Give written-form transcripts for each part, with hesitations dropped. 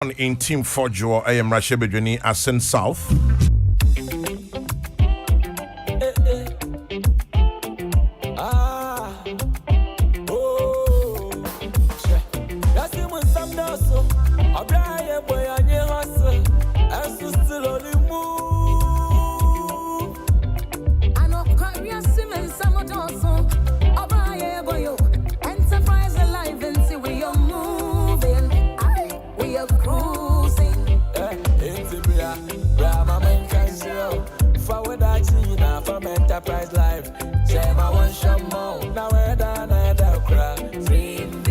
In Team Fojo, I am Rashe Bedweni, Asen South. Enterprise life, say my one shot more. Now we're done at the crowd. Dream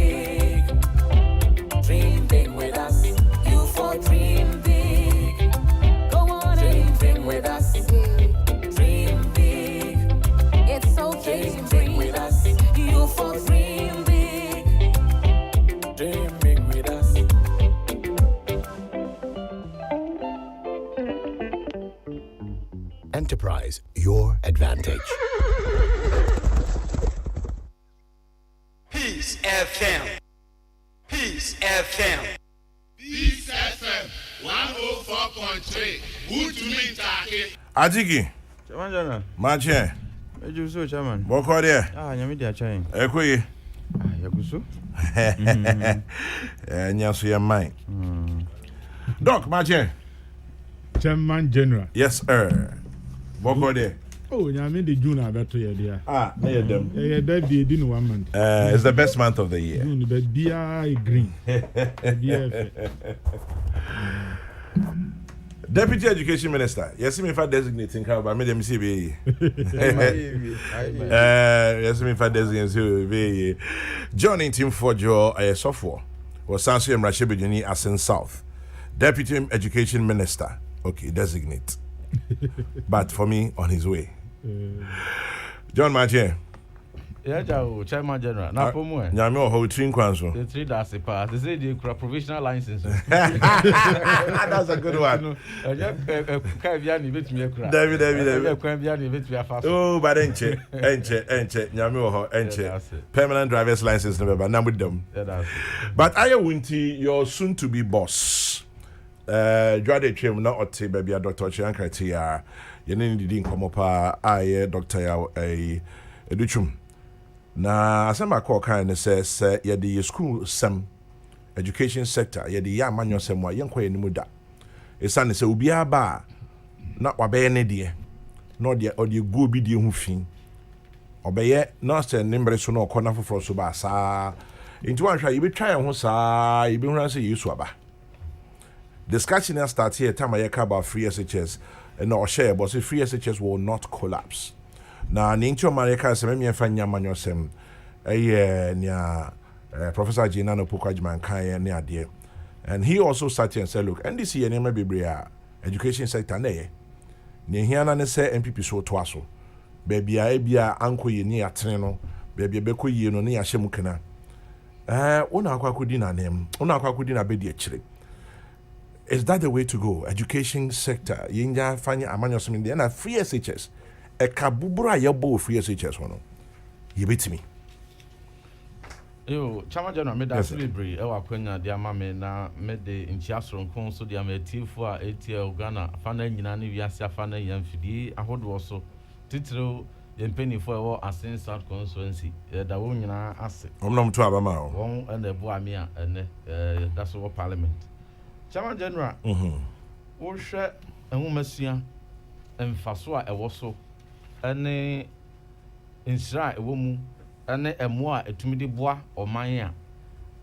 big with us. You for dream big. Go on, dream big with us. Dream big. It's okay to dream with us. You for dream big. Dream big with us. Enterprise, your advantage. Peace FM. Peace FM. Peace FM 104.3. Good to meet you. Ajigi. Chairman General. Mache. Eju so chairman. Boko there. Nyame dia chain. Ekoyi. Yaguso. Nyaso ya mine. Doc, Mache. Chairman General. Yes, sir. Boko there. Oh, nyame the June abeto ye dia. I hear them. That be in 1 month. It's the best month of the year. June be bia green. Deputy Education Minister, yes, me if I designating her, but I made them see be. Yes, me if I designate be. John in Team Fojo, a software, was Sansu and Rashe Bedweni Asen South. Deputy Education Minister, okay, designate. But for me, on his way. John Mache. Yeah, Chairman General. Na pomo e. Nyame o ho trin kwanso. The three that's a pass. They say they provisional license. That's a good one. Kai bia ni betumi akura. David. Kwan bia ni betumi afa. Oh, but enche. Nyame o ho enche. Permanent driver's license never na with them. But Aya Winti, your soon to be boss. Dwade twem na ote baby Dr. Chianka tia. Ye ne ndidi nkomo pa aye Dr. ya educhum. Na asema call kind say ye the school sem education sector ye the ya manyo sem wa yenko ye nimu da. Esane se obi aba na wabe ne de. No de odi go bi de hu fin. Obeye na se nimbre so na okona foforo so ba sa. Nti wan hwa ye be twa ye ho sa ye be hu say Yesu aba. Discussion has started here time I hear about free SHS and no share but say free SHS will not collapse. Now Nincho Mareka se me fanya manyosem nia Professor Jinano Pukajman kan ne ade. And he also started and said look NDC and may be education sector na ye. Ni hiana ne say MPP so to aso. Baby a bia anko ye ni atene no baby beko ye no ne ya hyem kana. Una akwa kudi na nem. Una akwa kudi na be de akire. Is that the way to go? Education sector. Yinja fanya amanyo something na free SHS. E kabubura yebo free SHS wono. Yebetimi. Yo, Chairman General me da celebrate e wa kwanya dia ma me na me de nchiasoro nkon so dia me tifu a ATL Ghana fana nyina ne wiase afana yamfidi ahodo so titiro yempeni for Asen South constituency da wo nyina ase. Omnom to abama o. Won and the bo amia ene that's what parliament. Chairman General, wo hwe enwomasua emfaso a ewo so ene insira ewo mu ene emo a etumi de boa oman a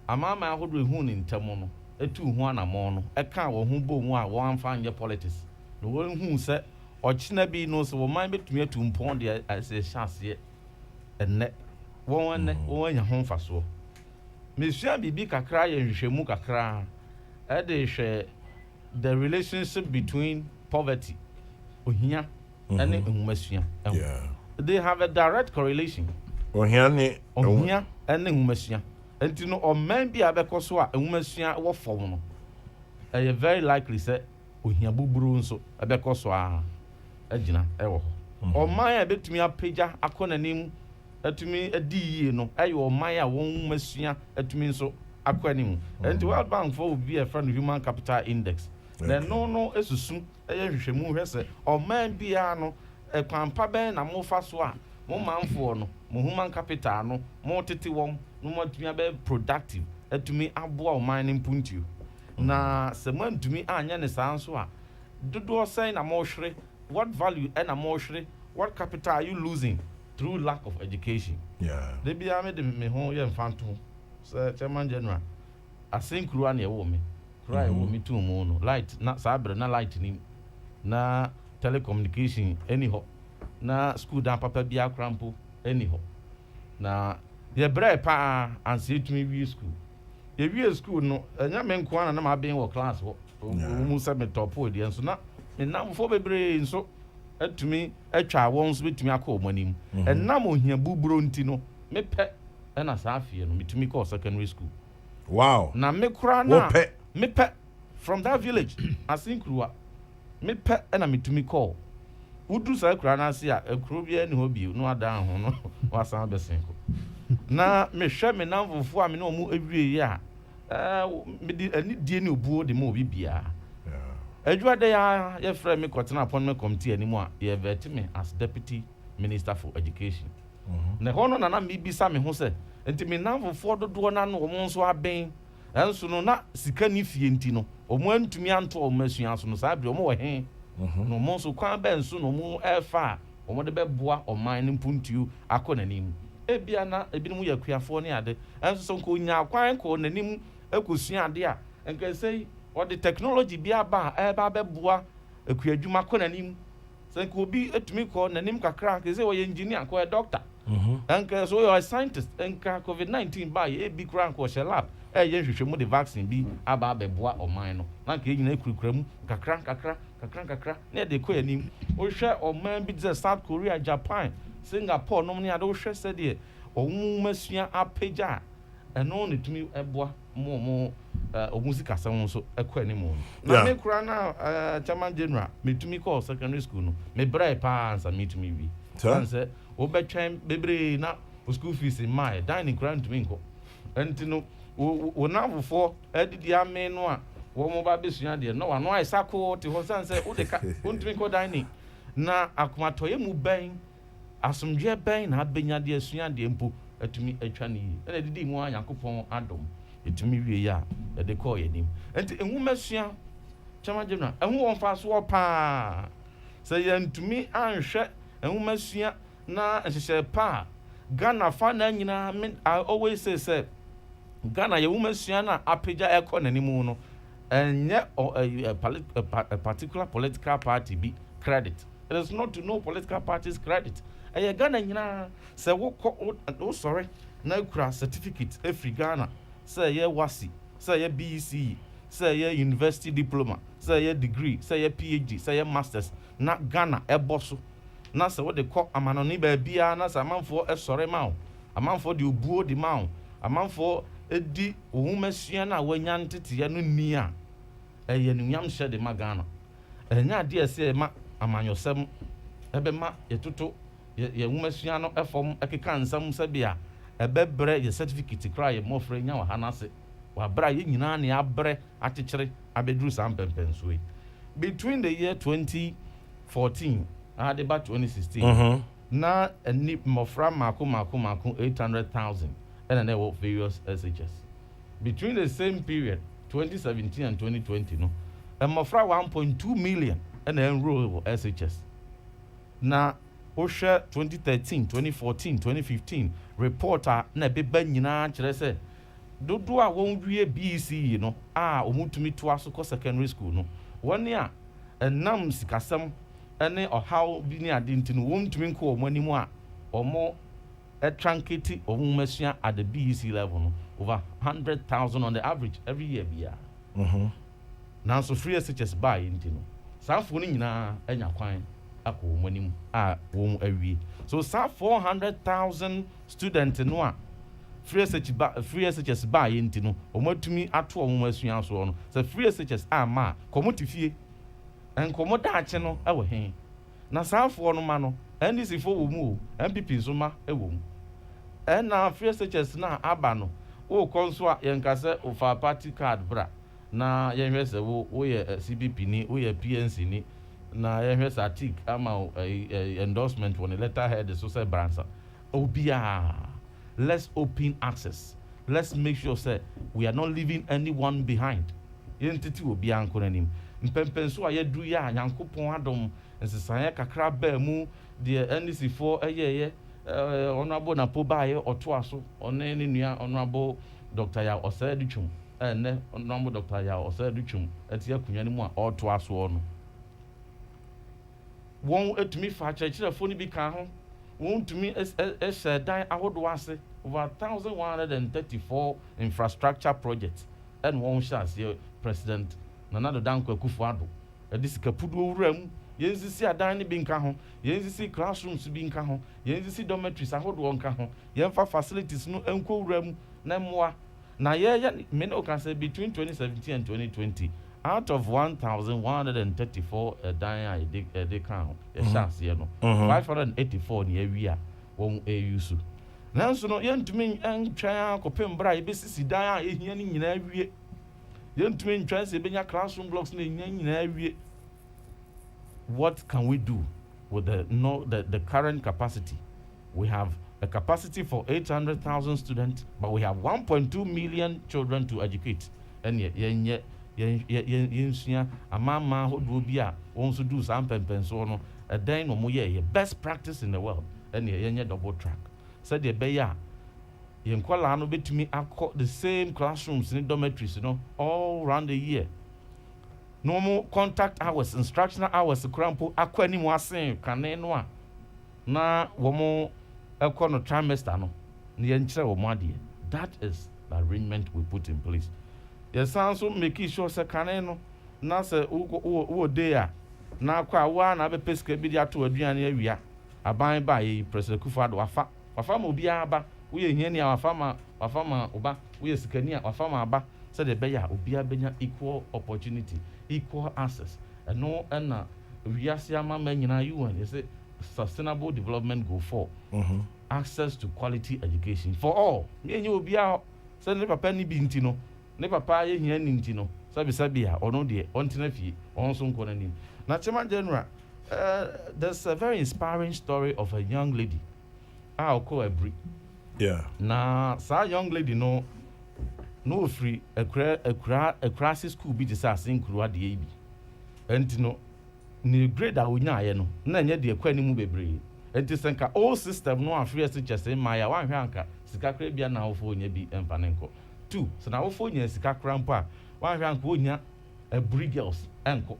amama ahodo ehu ni ntamo no etu hu anamo no eka wo hu bo mu a wo amfa nye politics no wo hu se ochina bi no so wo man betumi atu mpon de ase chance ene wo wo anya ho mfaso mesua bibi kakra ye nhwehwemu kakra the relationship between poverty ohia and enhumasua. They have a direct correlation. Ohia and enhumasua. Enti no o man bi abekoso a enhumasua wo fom no. Very likely say ohia buburu nso abekoso a agina ewo. O man a betumi apagya akonanim atumi adi yie no ayo o man a won enhumasua atumi nso akwanim and the World Bank for be a friend human capital index then no esusu hwehwemu hwese o man bia no kwampa ben na mo fa so a mo manfo no mo human capital no mo tete wom no mo tumi be productive atumi aboa o man mpuntiu na se mo ntumi anya ne sanso a dodo say na mo hwere what value and na mo hwere what capital are you losing through lack of education they be ame de me ho ye mfanto so chairman general asinkru an ye wo me cry wo me too mo no light na sabre na light ni na telecommunication anyhow na school dan papa bia krampo anyhow na ye bre pa anse tumi wi school ye wi school no anya me nko na ma ben wo class wo mu se me top o de so na me nam fo bebre nso atumi atwa won so betumi akọ omanim enam ohia buburo nti no me pe na sa afie no metumi call secondary school wow na me kura na me pe from that village asinkruwa me pe na metumi call wudu sa kura na se a ekuro bia ni ho bi no ada ho no wasan besenko na me hwe me namfofo a me no mu awie ya me di ani die ni obuo de mo bibia Ejuade ya ye frame me kwatena appointment committee animu a ye vet me as deputy minister for education. Na hono na me bisa me ho se enti me namfofo dodo na no mo nso aben enso no na sika ni fie enti no omo antumi anto o masua so no sa bi omo wo he no mo nso kwan ben so no mo efa omo de beboa o man mpuntiu akonanim ebia na ebinom yakuafo ne ade enso so ko nya kwan ko nanim akosua ade a enka sei or the technology be aba eba beboa akuadwuma konanim say ko bi etumi ko nanim kakra ke say o engineer ko doctor enka so you are scientist enka covid-19 ba e bi kran ko she lab ye hwehwemu the vaccine bi aba beboa o man no na ke nyina kurukuramu kakra na de ko anim o hwe o man bi de South Korea, Japan, Singapore no ne ade o hwe se de o masua apeja eno ne tumi eboa mo musika sam so ekwa ni mo na me kura na chairman general metumi call secondary school no me brai pa ansa metumi wi sanse obetwen bebre na school fees in my dining kura ntumi nko entino wo na before edidi ame no a wo mo ba besua de no wa no ai sako te ho sanse wo de ka ntumi ko dining na akomatoye mu ben asomdwe ben na abenya de asua de mpo atumi atwa ne yi na didi mu Yakobon adom etumi wie ya de call yenim enti enwumasua chama jemna enwu won fa so pa se yantumi anhwe enwumasua na ehye pa Ghana fa na nyina I always say Ghana yenwumasua na apega economy no enye a particular political party be credit. It is not to know political parties credit. Ghana nyina se wo sorry na kura certificate every Ghana say ye wasi say ye BEC say ye university diploma say ye degree say ye PhD say ye masters na Ghana eboso na se wo de kɔ amanoni ba bia na se amanfo esore ma wo amanfo de obuo di ma wo amanfo edi ohumasua na wanya ntete ya no ni a eye nunyam hye de ma Ghana enya de ese ma amanyosem ebe ma yetoto ye humasua no efom ekeka nsam sabia ebebre ye certificate kra ye mofre nya wa hanase wa bra ye nyina na abre akekere abedru sampempensoe between the year 2014 and about 2016 na any mofra mako 800,000 and there were various SHS between the same period 2017 and 2020 no mofra 1.2 million and enroll SHS na Osha 2013, 2014, 2015 reporter na beba nyina kire se dodo a won wie BEC no omutumi to aso ko secondary school no woni a enam sikasem ene ohaw bi ni ade ntino won tumi nko omanimu a omo tranketi omumasua at the BEC level no over 100,000 on the average every year bia now so free SHS buy ntino sanfo ni nyina enya kwan ako monim won awie so sa 400,000 students no a free SHS buy ntino omatumi ato omumasua so no so free SHS ma komotifie enkomo daache no ewo hen na sanfo no ma no NDC fo wo mu o MPP so ma ewo mu na free SHS na aba no wo konswa yenkase ofa party card bra na yenhwe se wo ye CBP ni wo ye PNC ni na yenhwe sa tik ama endorsement on a letterhead so say bransa obia. Let's open access. Let's make sure say we are not leaving anyone behind. Entity will be anchoring. Mpempenso aye du ya Nyankopon adom nsesanye kakra ba mu de NDC4 honorable na po ba ye oto aso one ne nua honorable Dr. Ya Osadutwum ne honorable Dr. Ya Osadutwum etia kunwa ne mu a oto aso no won etumi fa chechirefo ni bi kan ho won tumi dan ahodo ase over 1134 infrastructure projects and one chance here President Nana Danko Akufo-Addo edisika pudu owuram yenzisi adan ne bi nka ho yenzisi classrooms bi nka ho yenzisi dormitories ahodo nka ho yemfa facilities no enko owuram na moa na ye me no can say between 2017 and 2020 out of 1134 dan they kan ho ye chance here no 584 ne awia won use nanso no yentumi entwa akopem bra yebesisi dan a ehia ni nyina awie yentumi ntwa se benya classroom blocks na nyina awie. What can we do with the current capacity? We have a capacity for 800,000 students, but we have 1.2 million children to educate. And yet amama hodo bia wonso do some penso no a dan no mo ye best practice in the world. And yet double track. Said the beya yenkwala no betumi akọ the same classrooms in dormitories, all around the year. Normal contact hours, instructional hours, crampo akwani mo asen kane no a na womo ekono trimester no ne yenkyere wo ade. That is the arrangement we put in place. Yes, also make sure say kane no na say wo dey a na akwa wa na be pesika bi dia to aduane awia aban ba yi President Akufo-Addo wafa ma obi aba wo ye hiani a wafa ma oba wo ye sikani a wafa ma aba said the beya obi abenya equal opportunity, equal access. And no na we are saying nyina UN is a sustainable development goal for access to quality education for all. Me and you obi a say ne papa ni bi ntino ne papa ye hiani ntino sabi a ono de ontina fie onso nko nanim na Chairman General. There's a very inspiring story of a young lady. I'll call her Brie. Yeah. Now, that young lady no free a crisis school be the same crew the AB. And ni grade that we know, no, na the equine move brave. And this all system no free teachers in my one hanka, Sikakrebia now for be and Panenko. 2. So now for years Sika Crampa, one rank wonya a Brie girls ankle.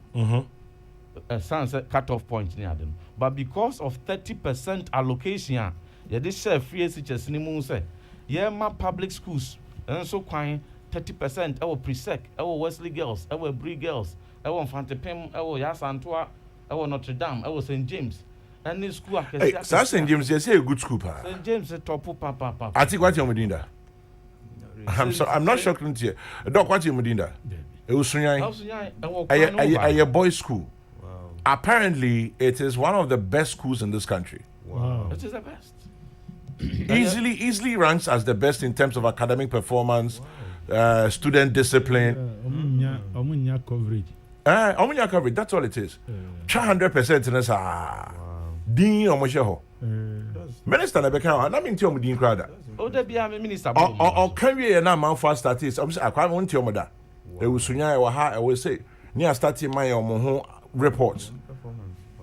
A sunset cut-off point near them. But because of 30% allocation, this share free teachers in the say, my public schools, and so quite 30% our pre-sec, our Wesley girls, our Brie girls, our Fantepem, our Yasantua, our Notre Dame, our St. James. And this school, hey, St. James, you say a good school, St. James, a top papa. I think what you're doing that. I'm not shocked to hear. Doc, what you're doing that? It was a boys' school. Apparently, it is one of the best schools in this country. Wow. It is the best. Easily ranks as the best in terms of academic performance, student discipline. Omunya coverage. Omunya coverage, that's all it is. 100% in this. Dean Omosheho. Minister Nebeka, I mean, Tom Dean Crowder. Oh, there be a minister. Or carry an amount for statistics. I'm saying, I can't want your mother. It was Sunya, I will say, near starting my own reports.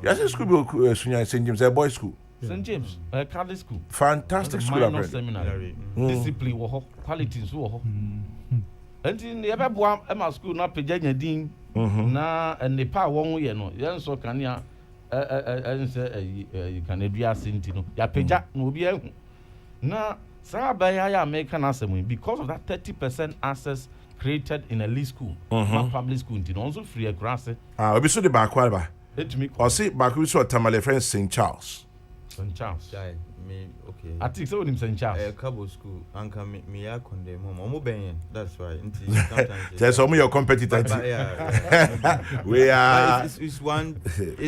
Yes, it's school Sunya St. James, a boys' school. St. James, a Catholic school. Fantastic school. Seminary. Discipline, qualities. And in the Abba school, not Pajanya Dean, na and the power one way, no, yan so can ya, you can be a sentino. Ya Paja no be a na Sabaya make an assembly because of that 30% access created in a lease school, not public school, also free a grass. Ah, we saw the back wall. Or see, back we saw Tamale friend St. Charles. St. Charles. Me okay. I think so in St. Charles. Cabo school. Anka me I condemn home. That's why. There's some of your competitors. We are. It's one.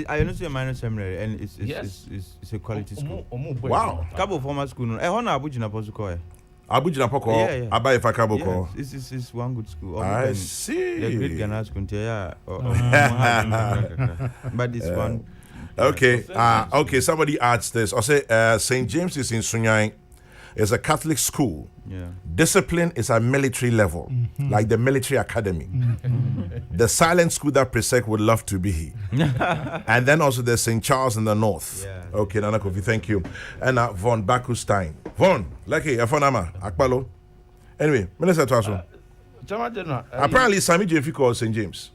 I understand minor seminary and it's a quality school. Wow. Cabo formal school. No. Hona Abuja na post ko. Abujina Poko, Yeah. Abai Fakaboko. Yes, it's one good school. I see. The great Ghana school, yeah. But this one. Okay, okay. Somebody adds this. I say St. James is in Sunyang. It's a Catholic school. Yeah. Discipline is at military level, like the military academy. The silent school that Presec would love to be. And then also there's St. Charles in the north. Yeah. Okay, Nana Kofi, thank you. And Von Bakustein. Von, lucky, Afonama, Akpalo. Anyway, Minister Twaso. Chairman General. Apparently, Sami Jemfi called St. James.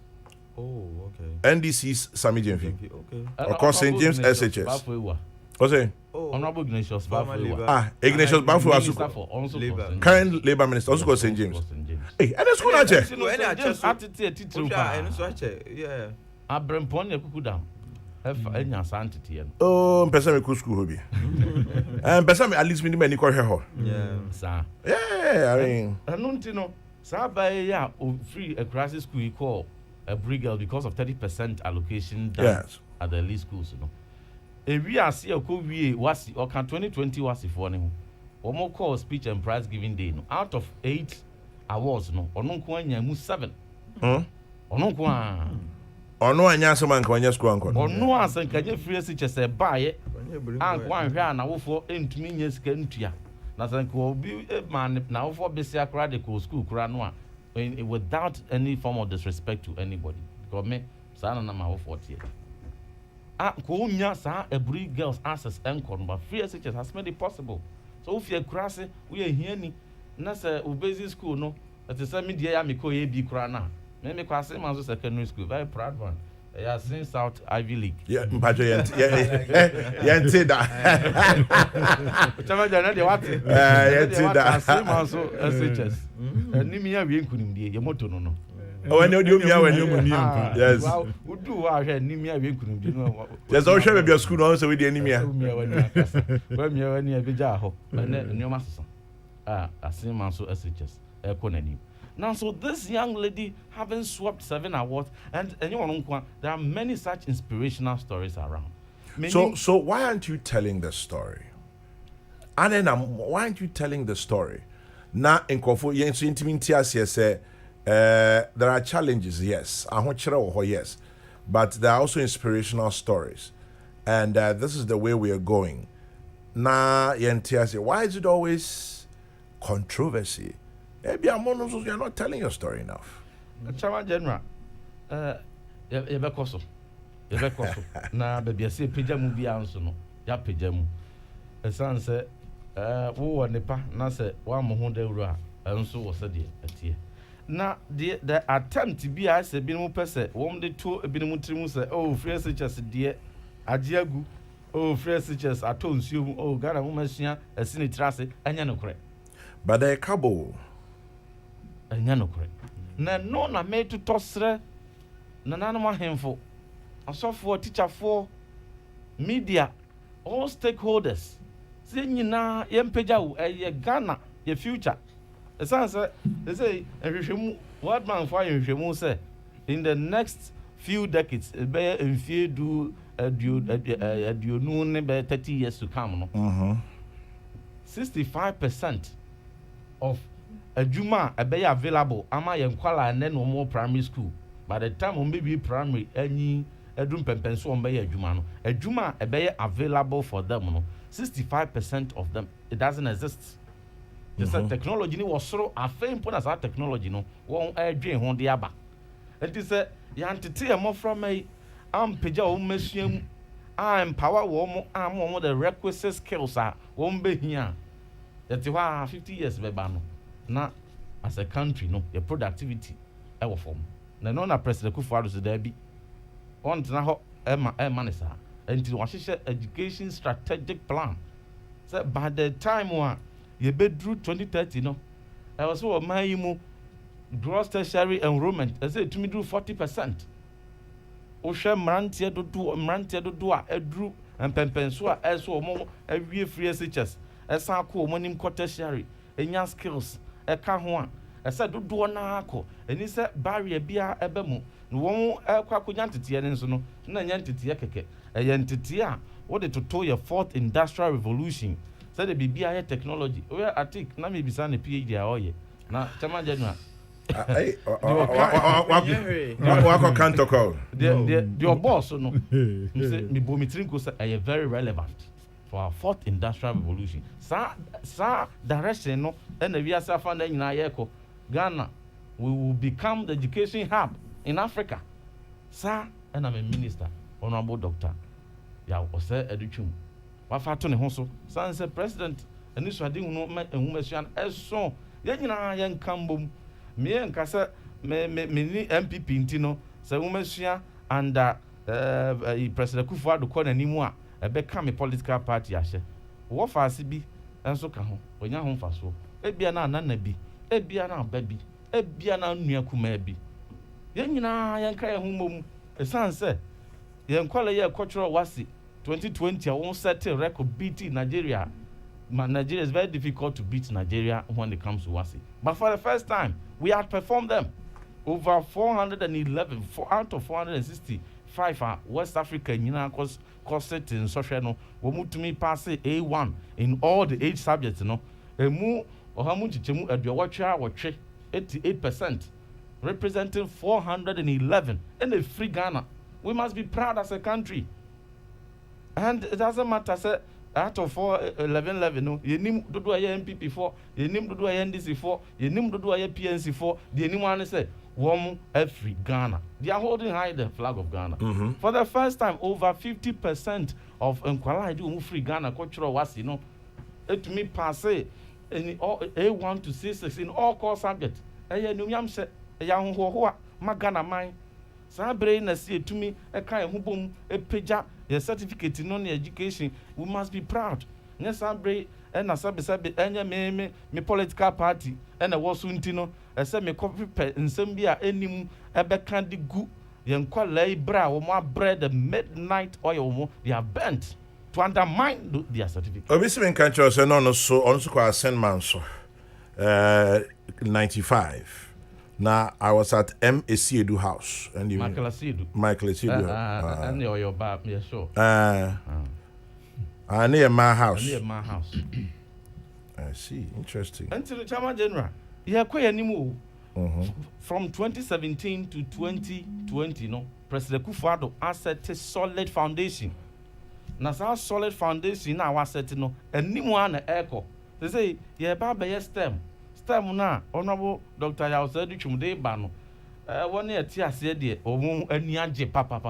Oh, okay. NDC's Sami Jemfi. Okay. Of course, St. James SHS. What's it? Oh, Honorable Ignatius Bafoewa. Ignatius Bafu Minister Asuko. for also Labour. for St. Current Labour Minister, also called St. James. Hey, and the school not there. Yeah. Abrempon ya kuku down. Enya santity yen. Oh, person me school hobby. And person me at least minimum any call her. Yeah. Sir. Yeah, I mean. No, sir by ya free a crisis school you call a brigade because of 30% allocation done Yes. at the elite schools, you know. We are see a COVID wasi or can 2020 wasi for him. Or more call speech and prize giving day. No, out of 8 awards, no, or no kwanya 7. Or no kwa. Or no anya someone can just go Or no answer can you free such a buy it. And one here now for into me yes can to ko be a man now for besia radical school kranwa without any form of disrespect to anybody. Because me sana na ma 40. Ko nya sa every girls access encon but free SHS has made it possible. So if you cross we are here ni na say obezi school no that is me dia ya me ko ye bi kra na me kwase man so secondary school very proud one. Yeah, since South Ivy League. Yeah, mpacho yente da. Chama jana de what? Yente da. Same also SHS. Ni me ya we nkunimdie ye moto no. Oh, and you me when you yes. Wow, we do wa hwe ni me ya we nkunimdie no. Yes, I share be school no so we the anemia. When me when you be ja ho. Na nyoma so. Same also SHS. Ekonani. Now, so this young lady having swept 7 awards, and there are many such inspirational stories around. So why aren't you telling the story? And then why aren't you telling the story? Now, in Kofu, there are challenges, yes. Yes, but there are also inspirational stories, and this is the way we are going. Now, why is it always controversy? Maybe you're not telling your story enough. Chairman General, Yebekoso. Na baby say pejamu bi anso no. Ya pejamu. Esan se wo wo nepa na se wa mo ho da wura enso wo se de atie. Na the attempt bi a se bi no pese wo de to bi no trimu se oh free SHS de agiagu oh free SHS ato nsuo oh Ghana wo masua asini trase anya no kore. But the cabo Anya no kore. Na no na me to tosre na nanu ahemfo asofo teacher for media all stakeholders say nyina yempeja wo Ghana your future esanse they say ehwehwemu what man for ehwehwemu say in the next few decades be enfie du aduonu ne be 30 years to come no 65% of adwuma be available ama yenkwala ne no more primary school by the time on be primary any edum pempenso on be adwuma no adwuma be available for them no 65% of them it doesn't exist. Just technology ni was so afei important as technology no won adwen ho de aba enti say yantete mo from me am peja o masuam empower wo mo am the requisite skills are won be here that 50 years be ba no na as a country no your productivity e wo form na no na president Kufuor so there be on na ho e manisa enti wa hye education strategic plan so by the time one you bedru 2030 no I was so my mu gross tertiary enrollment I say to me do 40%. O hwe mrantie dodo a edru empempenso a eso mo awie free SHS esan ko mo nim tertiary enya skills e ka ho a ese dodo na akọ eni se barrier bia ebe mu won ekwa konya ntete ne nso no na nya ntete keke eye ntete a wo de toto your fourth industrial revolution Say the BBI technology. Where I think na me bisa na PhD a oye. Na Chairman General. What can't talk out? Your boss no. Say me bomitrinko say very relevant for our fourth industrial revolution. Sa direction no and we are safa na nyina yeko. Ghana we will become the education hub in Africa. Sir, and I'm a minister, honorable doctor. Ya ose educhum. Wa fa to ne ho so. San say president eni so ade hu ma enhumasuan eso. Ye nyina ye nkambom. Me nkasa me ni MPP ntino say enhumasuan under president Kufuor ko na nimu a ebe ka me political party ahye. Wo fa ase bi enso ka ho. Onya ho fa so. Ebia na anana bi, ebia na aba bi, ebia na nua kuma bi. Ye nyina ye nka ye ho mom. Esan say ye nkwale ye cultural wasi 2020 I won't set a record beating Nigeria. Nigeria is very difficult to beat Nigeria when it comes to wasi. But for the first time, we outperformed them. Over 411 out of 465 West Africa course it in social no we to me pass A1 in all the 8 subjects no. Emu ohamu chichemu aduawacha wache 88%. Representing 411 in a free Ghana. We must be proud as a country. And it doesn't matter, say, out of 11, no, you nim to do a MPP for, you nim to do a NDC for, you nim to do a PNC for, the anyone say, warm every Ghana. They are holding high the flag of Ghana. Mm-hmm. For the first time, over 50% of Nkwala do free Ghana cultural was, you know, it to me pass in A1 to C6 in all core subjects. Young who Magana mine. Sabre na see to me a kind of boom a peja a certificate in non education. We must be proud. Yes, Sabre and a sabi any me political party and a wasuntino a semi copy in Sambia any a backhandy goo. Young quality bra or more bread the midnight oil they are bent to undermine their certificate. Obviously, in country, also quite send man so 95. Now I was at M. Esiedu house and Michael Esiedu. And your bar, yeah, sure. Near my house. Near my house. I see. Interesting. Until the Chairman General, yeah, quite anymore. From 2017 to 2020, no, President Kufuor has set a solid foundation. Now, our solid foundation now was set no, and anyone echo. They say, yeah, Baba, yes, STEM. Na honorable Dr. Yausedi Chumde Bano. 1 year tia said the Omu Eniaje papa.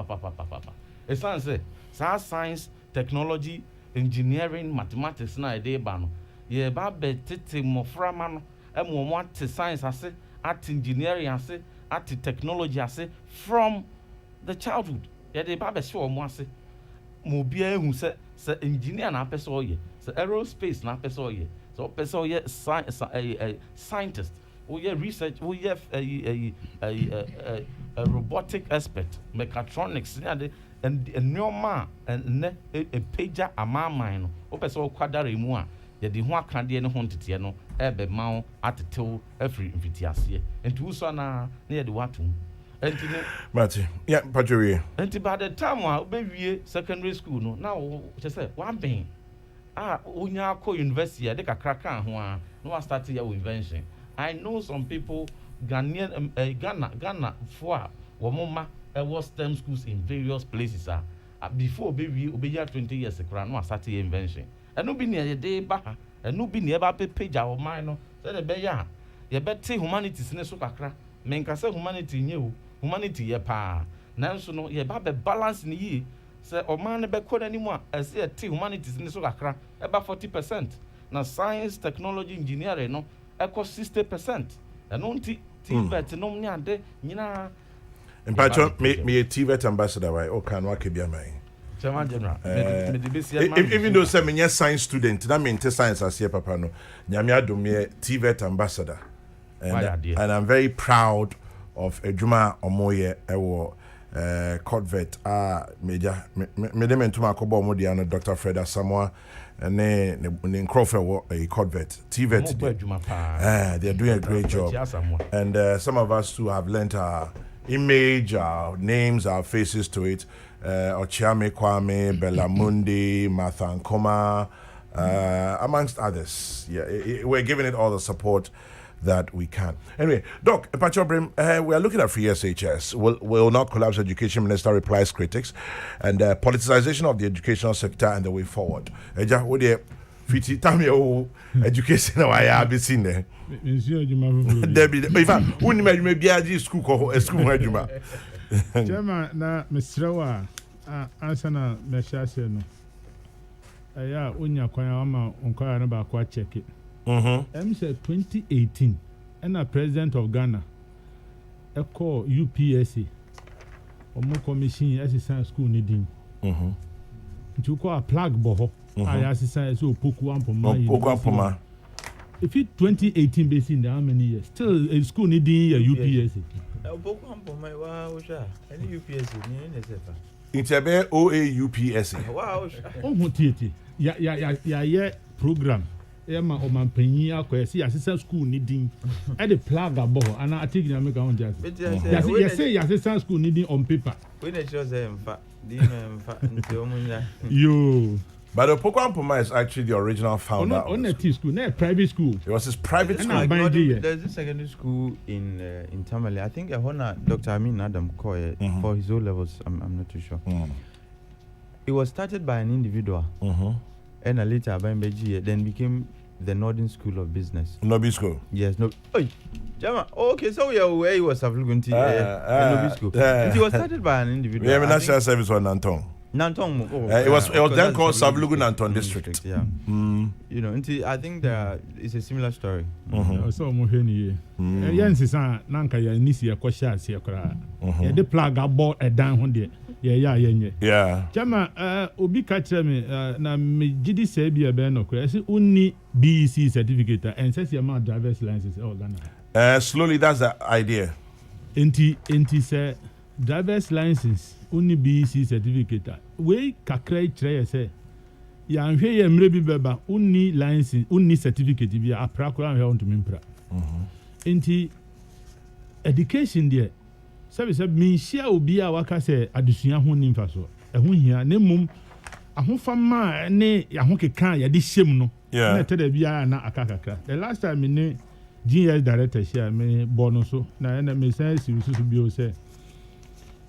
A son say, science, technology, engineering, mathematics na de bano. Ye babe tete moframan, want science ase, at engineering ase, at technology ase, from the childhood. Ye de babe show mo ase. Mo bia hu se engineer na peso ye, se aerospace na peso ye. So, person, yeah, scientist, we have research, we have a robotic expert, mechatronics, and no man, and a pager a man, or person, quadari mua, yet the one candy and haunted, no, ebe mount at the toe, every invitiasia, and two son near the watum. And Marty, yeah, Patrick. And by the time I baby secondary school, no, now just say one thing. Unya ko university de kakraka ho a no start your invention. I know some people Ghana for womma was STEM schools in various places before baby obeya 20 years ekra no start your invention. And no be near day ba and no be near ba page our mind no say the be ya ye bete humanities ne so kakra menka say humanity nye humanity ye pa nanso no ye ba be balance ni yi. Say, or man, be code anymore. I say, humanities in the Sokakra, about 40%. Now, science, technology, engineering, no, equal 60%. And on TVET, no, Nina. In fact, me a TVET ambassador, right? Oh, can work be a man. Chairman General. Even though I'm a science student, that means science as here, Papa. No, Nyamia do me a TVET ambassador. And I'm very proud of Ejuma Omoye Ewo. Corvette major me to my kobo modiano Dr. Fred Samoa and then Crawford a Corvette TVET they're doing a great job and some of us too have lent our image, our names, our faces to it. Ochiame Kwame, Bella Mundi, Martha Nkoma, amongst others. Yeah, we're giving it all the support that we can. Anyway, Doc, Pachobrim, we are looking at free SHS. Will not collapse, Education Minister replies critics, and politicization of the educational sector and the way forward. Eja, what do you tell me? Education, I have seen there. Debbie, in fact, when you may be a school, Chairman, na Mr. Answer na Meshase no. Aya, unya kwanya ama unkwaya na ba kwa check it. Said 2018 and a president of Ghana a call UPSA or more commission assistant school needing to call a plug boho. I assistant so poku one if it 2018 based in how many years still a school needing a UPSA it's a bear OAUPSA. Wow, yeah, program. Emma or man penny see assistant school needing at the plug abo and I think you make on just yes say assistant school needing on paper when it shows them yo but the program Puma is actually the original founder on a school not private school. It was his private school. There's a secondary school in Tamale. I think Dr. Amin Adam Koye for his O levels. I'm not too sure. It was started by an individual. And later then became the Northern School of Business. Nobi School. Yes, no. Oh, Jama. Okay, so yeah, where he was Nobi School. It was started by an individual. Yeah, national service on Nantong. Nantong. It was then called Savlugu Nantong District. Yeah. You know, I think it's a similar story. So mo heni ye. Yes, isa nanka ya nisi ya kwasha ase kra. Ya de plug abo edan ho de. Yeah. Chama obi ka kire me na me gidi say bia be no kra. Say unni BEC certificate and says your man driver's license all Ghana. Slowly that's the idea. Enti say driver's license unni BEC certificate. We kakra kire say ya nhwe ye mre bi beba unni license unni certificate bi aprakura hwe on to me mpra. Enti education there sabe me share obi a waka say adusua ho nimfa so ehun hia na mum ahofama ne ahon keka ya de hyem no na tede bia na akakaka the last time me GS director share me bono so na me say sirusu bi o say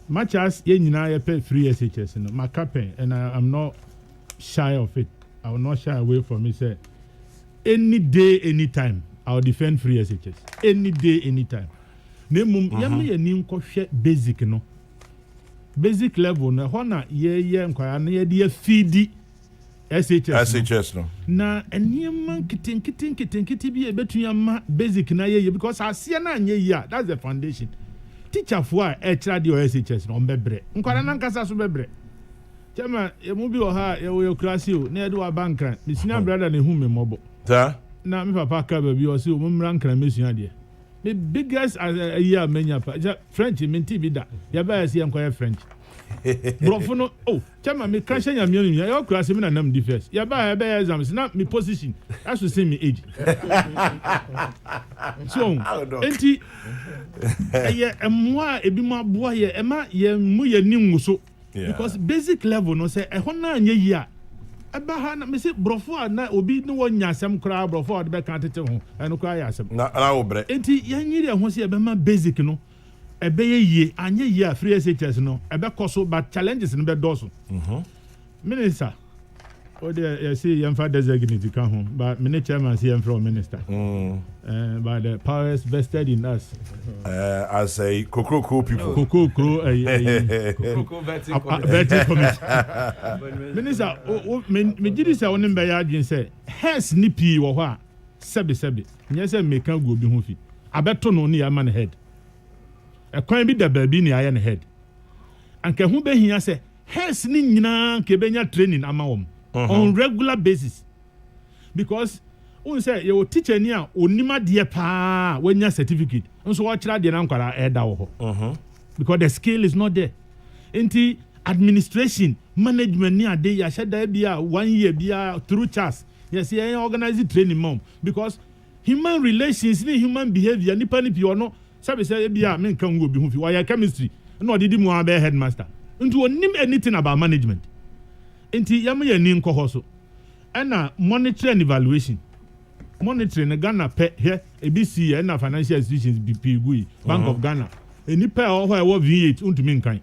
much as ye nyina ye pay free SHS no makapen and I'm not shy of it. I will not shy away from it. Say any day anytime I will defend free SHS any day anytime. Nemum yame ye nim kohwe basic no basic level na hona ye nkwaya na ye de feed SHS no na eniema kitinkiti bi e betuya ma basic na ye because asia na anye ya that's the foundation teacher for e kira de SHS no mbebre nkwara na nkasa so bebre chema ye mu bi o ha ye klasi o na ye do wa bankran mi senior brother na hu me mobo ta na mi papa ka ba bi o se o mu mran kran mesua de the biggest year many French minti bida ya ba see enquire French brofo no chama me kan shanya me ya yo kura se me na nam defense ya ba exams na me position as to say me age so enti ye emwa ebi ma boa ye ema ye mu ye nim so because basic level no say e ho na anya yi a eba ha na me say brofo na obi no wonya asem kura brofo de be kan tete ho eno kura ya asem na obre enti ya nyiri ho say ebe ma basic no ebe ye anye ye a free SHS no ebe koso but challenges no be doso minister o de say yemfa designate kan ho but me chairman say yemfa minister but the powers vested in us as a Kokrokoo people Kokrokoo vetting committee minister me gidi say onim be ya adwen say heads ni pi wo ho a sebe nye say me kan go bi ho fi abeto no ni ya man head ekwan bi da baabi ni aye ne head anka hu be hia say heads ni nyina ke benya training ama wom on regular basis because un say you teacher ni a onima de pa wanya certificate nso wo kira de na nkwara eda wo ho because the skill is not there enti administration management ni ade ya sheda bia 1 year bia through chas yes you organize training mom because human relations ni human behavior ni pani pi ono sabe say bia me nkan go bi hu fi why chemistry no didi mu abe headmaster nti onim anything about management enti yam ya ni nko ho so ɛna monitoring and evaluation monitoring na Ghana pɛ here ABC ɛna financial institutions BP gui Bank of Ghana eni pɛ ɔhɔ ɛwɔ V8 untumi nkan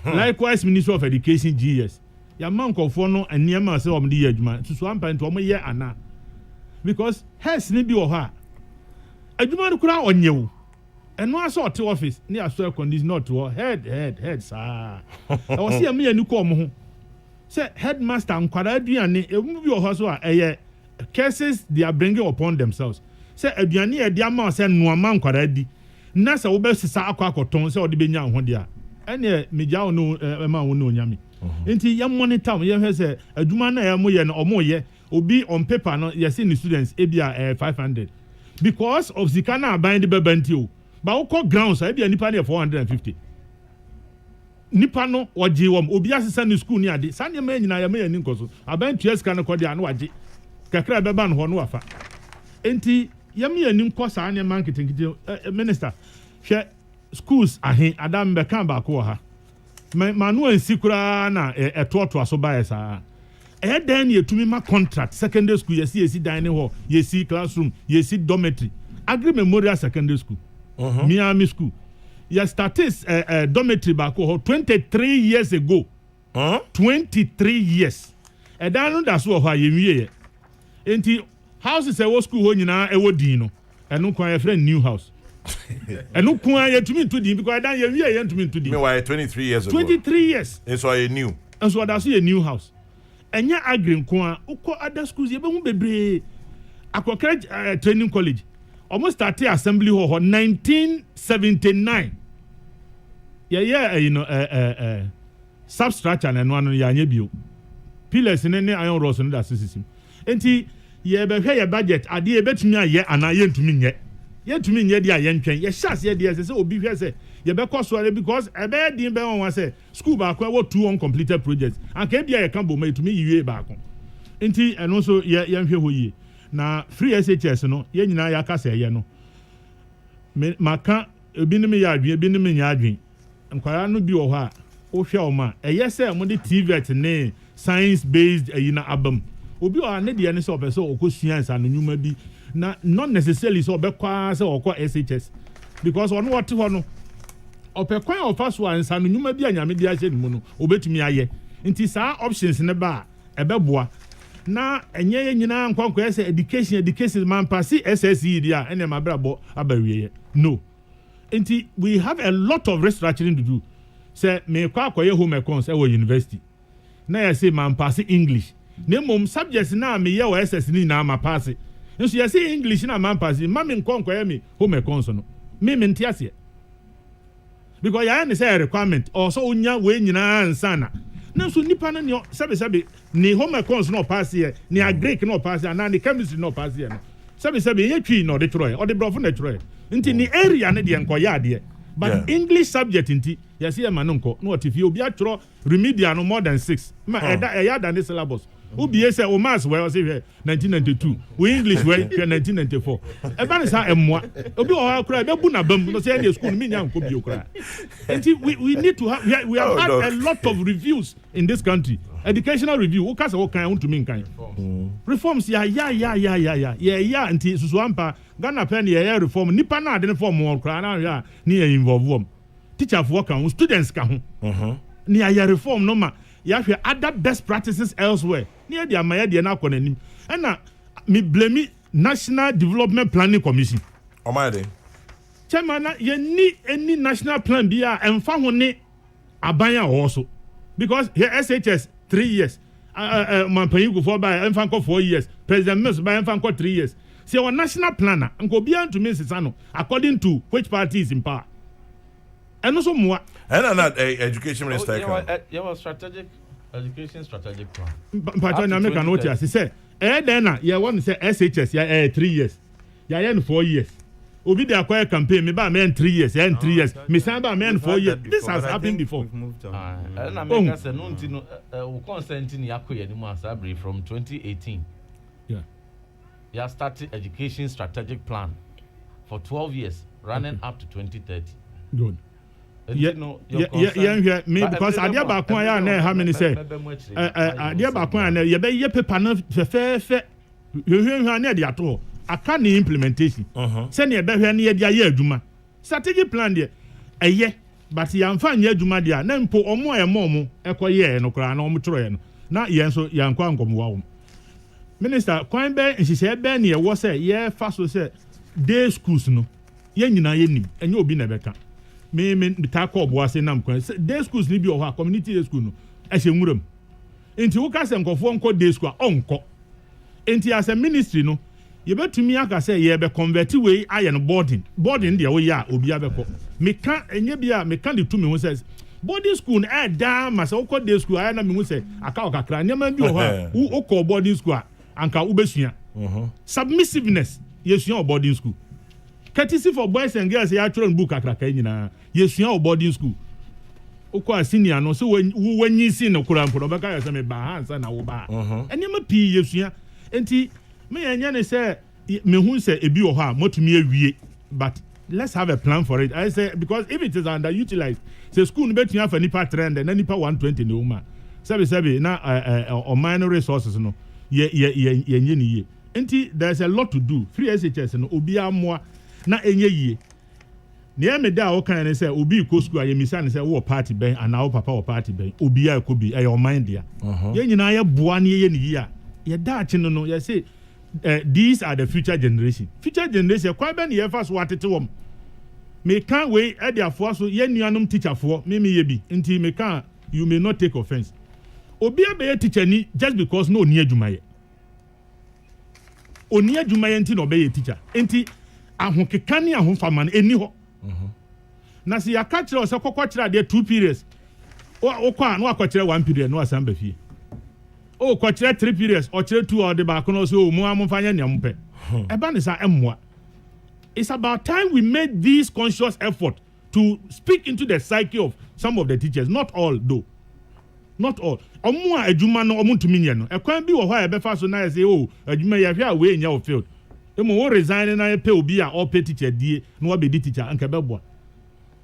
likewise Ministry of Education GS yamma nkɔfoɔ no nneɛma sɛ wɔn de yɛ adwuma susu ampa nti wɔn yɛ ana because heads ni bi wɔ hɔ a adwuma no kura ɔnyɛwo ɛno asɛ ɔte office ne aso air condition not wɔ head saa ɛwɔ sɛ yɛm yɛ ni kɔ ɔmo ho sɛ headmaster nkwara aduane emu bi wɔ hɔ so a ɛyɛ cases they are bringing upon themselves sɛ aduane yɛ de ama sɛ noama nkwara adi na sɛ wobɛsesa akɔ akɔtɔn sɛ ɔde bɛnya ho deɛ ɛne megya wo no ɛma wo no onyame nti yɛ monitor yɛhwɛ sɛ adwuma na yɛ mo yɛ no ɔmo yɛ obi on paper no yɛse ne students ebia 500 because of sika na aban de bɛba nti o ba wokɔ grounds a ebia nipa ne 450 nipa no wɔgye wɔm obi asesa ne school ni ade saa nneɛma nyinaa yɛ meyɛ ni nkɔ so aban tua sika no kɔ de ano wagye kakra bɛba no hɔ no wafa enti yɛm yɛ ni nkɔ saa nneɛma nketenkete minister hwɛ schools ahe adam bɛka baako wɔ ha ma no ansi koraa na ɛtoɔtoa so baeɛ saa ɛyɛ dan ne yɛtumi ma contract secondary school yɛsi dining hall yɛsi classroom yɛsi dormitory Agri Memorial Secondary School Miami School yɛ started dormitory baako hɔ 23 years ago 23 years ɛdan no da so wɔ hɔ a yɛnwie yɛ enti houses ɛwɔ school hɔ nyinaa ɛwɔ din no ɛno kwan yɛ friend new house ɛno kwan yɛtumi to din because ɛdan yɛnwie yɛ ntumi to din me why 23 years ago 23 years so I new and so da so yɛ new house ɛnyɛ agri nko a ukɔ other schools yɛbɛhu bebree akɔkra training college almost started assembly hall 1979 yɛyɛ substructure na ɛno ano yɛanyɛ bio pillars ne iron rods no da sisisim enti yɛbɛhwɛ yɛ budget adeɛ yɛbɛtumi ayɛ anaa yɛntumi nyɛ deɛ a yɛntwɛn yɛhyɛ aseɛ deɛ sɛ obi hwɛ sɛ yɛbɛkɔ so because ɛbɛyɛ din bɛwɔ wɔn sɛ school baako ɛwɔ 2 uncompleted projects anka ebia yɛka bɔ ma yɛtumi yiwie baako nti ɛno nso yɛnhwɛ hɔ yie na free SHS no yɛn nyinaa yɛaka sɛ ɛyɛ no maka ebinom yɛ adwene ebinom nyɛ adwene nkwara no bi wɔ hɔ a wohwɛ wɔn a ɛyɛ sɛ wɔn de TVET ne science based na abam obi wɔ ne deɛ ne sɛ ɔpɛ sɛ ɔkɔ sua nsa no nnwuma bi na not necessarily sɛ ɔbɛkɔ sɛ ɔkɔ SHS because ɔno wɔte hɔ no ɔpɛ kwan ɔfa so a nsa no nnwuma bi a nyame de ahyɛ ne mu no obɛtumi ayɛ nti saa options ne ba a ɛbɛboa na ɛnyɛ yɛ nyinaa nkwankɔ sɛ education man pass SSE di a ɛne ma brabɔ abawie no nti we have a lot of restructuring to do sɛ me kɔ akɔyɛ home econs ɛwɔ university na yɛ sɛ man pass English na mmom subjects na me yɛ wɔ SS ni na ma pass nso yɛ sɛ English na man pass ma me nkɔnkɔ yɛ me home econs no me nte aseɛ because yɛ ne sɛ requirement ɔsɔ onya we nyinaa nsana na so nipa no ne sɛbe ne home econs no pass here ne agric no pass here na ne chemistry no pass here no sɛbe yɛ twi no de troy ɔde brofo na troy nti ne area ne de nkɔ yɛ ade but English subject nti yɛ sɛ ma no nkɔ no ɔte fie obi atro remedial no more than 6 ma ɛyɛ da ne syllabus obi yɛ sɛ o maths wɛ ɔsɛ 1992 o English wɛ 1994 ɛba ne sa ɛmoa obi wɔ hɔ akora ɛbɛbu na bam no sɛ ɛne school no menya nkɔ bio kora nti we need to have we have had a lot of reviews in this country educational review wo kasa wo kan wontumi nkan reforms ya nti susu ampa Ghana pen ya reform nipa na ade ne form won kra na ya ne ya involve wom teacher for kan students ka ho ne ya reform no ma ya hwe other best practices elsewhere ne ya dia ma ya dia na akọ nanim na me blame National Development Planning Commission o ma de chairman na ye ni any national plan bi a emfa ho ne aban a wo so because here SHS 3 years man pan you for by emfa nko 4 years President Mills by emfa nko 3 years say our national planner nko bia to me sisano according to which party is in power and also more and not education minister you was strategic education strategic plan but na make an notice say then na you want say SHS ya 3 years ya 4 years obi dey acquire campaign me ba me 3 years and 3 years me say ba me 4 years this has happened before na make say no ntino we consent ni akoye ni mu asabri from 2018 yeah started education strategic plan for 12 years running up to 2030 good me because adia ba kon ya na ha me ni say adia ba kon na ye be ye paper na fe hwe na de ato aka ni implementation se ne be hwe na ye dia ye adwuma strategic plan de eye but ya mfa nya adwuma de na mpo omo emo ekoye no kra na omo tro ye no na ye nso ya nkwa nkomwa wo minister kwan be nhihye be ne ye wo say ye fa so say day schools no ye nyina ye nim enye obi na beka me ta ko bo ase nam kwan day schools ni bi o ha community day school no e hye nwuram enti wo ka se nkofo nko day school onko enti as a ministry no ye betumi aka se ye be convert we aye no boarding de wo ya obi abeko me ka enye bia me ka de to me ho says boarding school na da ma se wo ko day school aye na me ho se aka okakra nyama bi o ha wo ko boarding school anka wo besua submissiveness yesua boarding school courtesy for boys and girls ya children book akraka nyina yesua boarding school okwa senior no so wanyi sin no kura mpo beka ya se me ba hansa na wo ba enema pi yesua enti me yanya ne se me hu se ebi wo ha motumi awie but let's have a plan for it. I say because if it is underutilized say school no betumi afa nipa trend na nipa 120 ne uma sabi na on minor resources no ye nye ni ye enti there's a lot to do free SHS no obi amoa na enye yie ne me da wo kan ne say obi ko school aye misa ne say wo party ben ana wo papa wo party ben obi a ko bi e your mind dia ye nyina ye boa ne ye ni yi a ye da achi no ye say these are the future generation kwa ben ye fa so watete wom me kan we e dia fo so ye nuanom teacher fo me ye bi enti me kan you may not take offense obi a be teacher ni just because no oni adwuma ye oni adwuma ye enti no be ye teacher enti ahokeka ni ahofama no eni ho na se yaka kire o se kokko kire ade 2 periods o kwa no akọ kire 1 period no asamba fie o kwa kire 3 periods o kire 2 o de ba kono so mu amfanya ne ampe e ba ne sa emmoa. It's about time we made this conscious effort to speak into the psyche of some of the teachers, not all though. Not all. Omo adwuma no omuntumi nye no. Ekwan bi wo ho a be fa so na say oh adwuma ya hwe a we nya o field. Emo wo resign na pe obi a o pe teacher die na wo be di teacher anka be boa.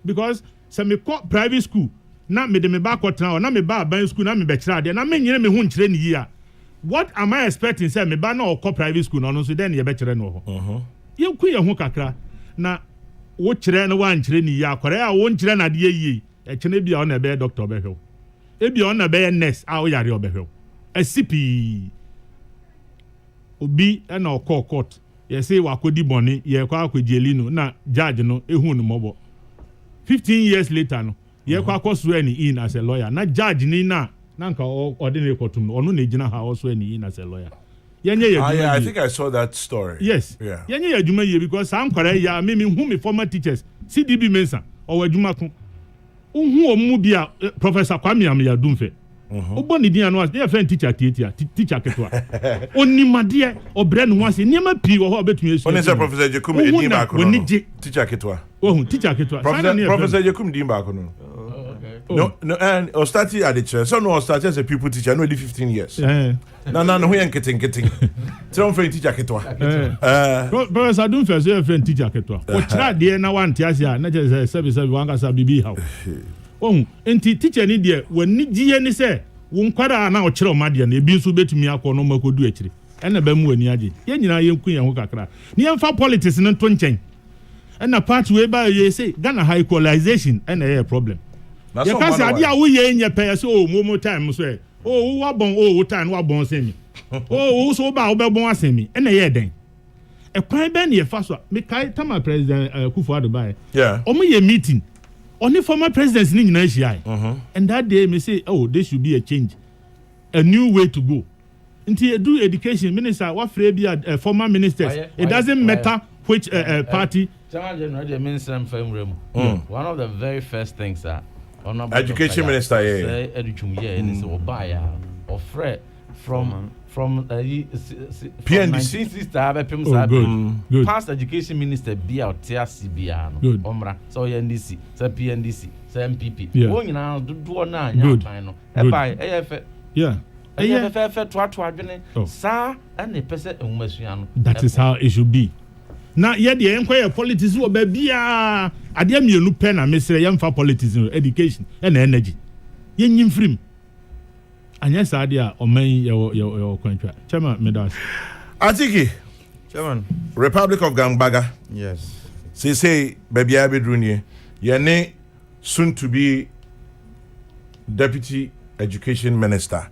Because se me ko private school na me de me ba kwotena na me ba ban school na me be kira ade na me nyere me hu nkire ni yi a. What am I expecting say me ba na o ko private school no so then ye be kire no ho. Ye ku ye hu kakra na wo kire na wan kire ni yi akore a wo nkire na de yi e kene bia o na be doctor be hwe. Ebi on na be nurse a o yare obehwe asipi obi na okọ court ye say wakodi boni ye kwa akwajielino na judge no ehun no mobo 15 years later no ye kwa akosue ni in as a lawyer na judge ni na nka ordinary court no onu na ejina ha osue ni in as a lawyer yenye ye I think I saw that story. Yes, yeah. Yenye ye adwuma ye because some kwara ya me hu me former teachers CDB mensa o adwuma ko uhu omu bia Professor Kwame Amyadumfe obo ni dia no as dey friend teacher teacher ketwa onimade obre no wase niam pi wo ho betumi esu only say Professor Jekum edin ba ko no teacher ketwa ohun teacher ketwa Professor Jekum din ba ko no no and o start at the church so no start as a pupil teacher no 15 years na no yan ketin tell friend teacher ketwa Professor Adumfe say friend teacher ketwa o kira de na wan tiase a na je service wan ka sa bibi ha enti teacher ni de wani giye ni se wo nkwara na o kire o made na ebi nso betumi akọ no makodu akire ena ba mu wani age ye nyina ye nku ye ho kakra ni emfa politics no to nchen ena part we ba ye say Ghana high equalization ena ye problem ye ka say ade a wo ye nya pe say o mo time so o wa bon o time wa bon semi o so ba wo be bon asemi ena ye den e kwan ben ye fa so me kai tama president Kufuor Dubai o mo ye meeting only former presidents ni nyina hia and that day me say oh there should be a change, a new way to go until do education minister what free be former ministers it doesn't matter which party one of the very first things that education minister from PNDC past education minister be out TRCBR omra so NDC so PNDC so MPP won nyina do na anya plan no e bai to adwene sa and pese enwumasua no that is how it should be na ye de enkoye politics wo ba bia adeɛ mmienu pɛ na mesrɛ yɛmfa politics no education and energy yɛnyim firim anya saa deɛ a ɔman yɛwɔ kwantwa chairman medas Atiki Chairman. Republic of Gambaga. Yes. Say baby Abedruni yene soon to be Deputy Education Minister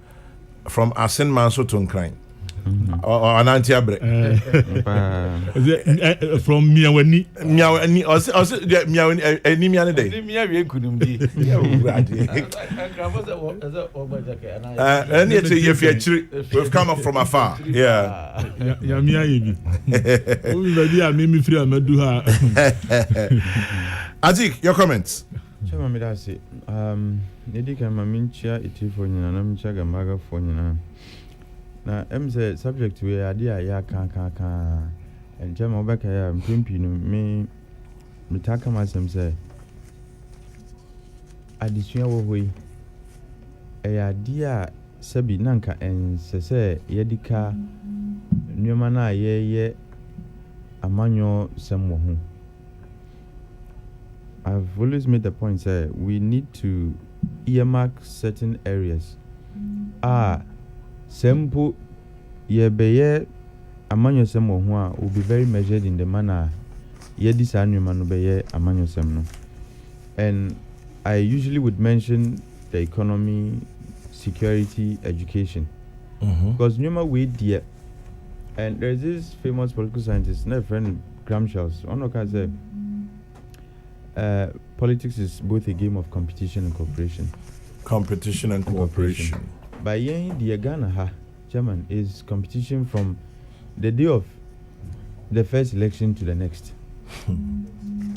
from Asen Manso to Nkran. Or Ananti Abre. From Miawani. Miawani, also Miawani, any Miani day. And yet, if we've come up from afar. Yeah. Yamia, maybe I made me free. I'm do her. Azik, your comments. Chairman, me say, Nedi kama mincha iti for nyina na mincha Gambaga for nyina. Na say subject we idea ya kan and Chairman obeka ya mpimpi no me mitaka masem say adisua wo hoi idea sabi nanka ensese yedika nyoma na ye amanyo sem wo ho. I've always made the point say we need to earmark certain areas. Sempo yebeye amanyo sem wo ho will be very measured in the manner yedi sa nwuma no beye amanyo sem no. And I usually would mention the economy, security, education. Because nwuma we dear. And there's this famous political scientist, my friend Gramsci's, one of us said politics is both a game of competition and cooperation. Competition and cooperation. By yen the Ghana Chairman is competition from the day of the first election to the next.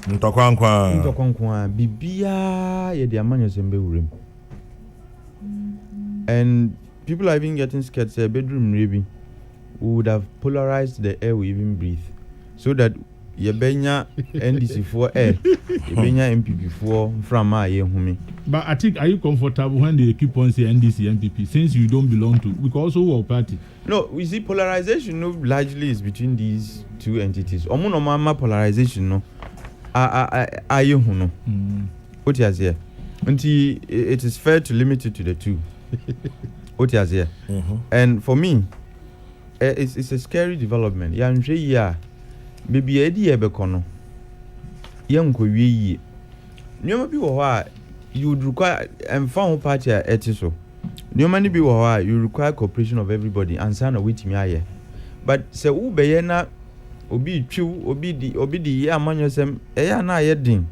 Ntokwankwa bibia ye de amanyo sembe wurim. And people are even getting scared say bedroom rebi would have polarized the air we even breathe so that Yebenya NDC for air, Yebenya MPP for from my humi. But I think, are you comfortable when they keep on saying NDC MPP since you don't belong to? We also our party. No, we see polarization. No, largely is between these two entities. Omo mama polarization. No, are you no? What is here? Until it is fair to limit it to the two. What is here? And for me, it's a scary development. Yeah. Baby edi ebekono yanko wiyi nyoma bi wo ho a you would require found party etiso nyoma ni bi wo ho a you require cooperation of everybody and sana witimi aye but se wo beye na obi twiw obi di amanyosem eya na aye din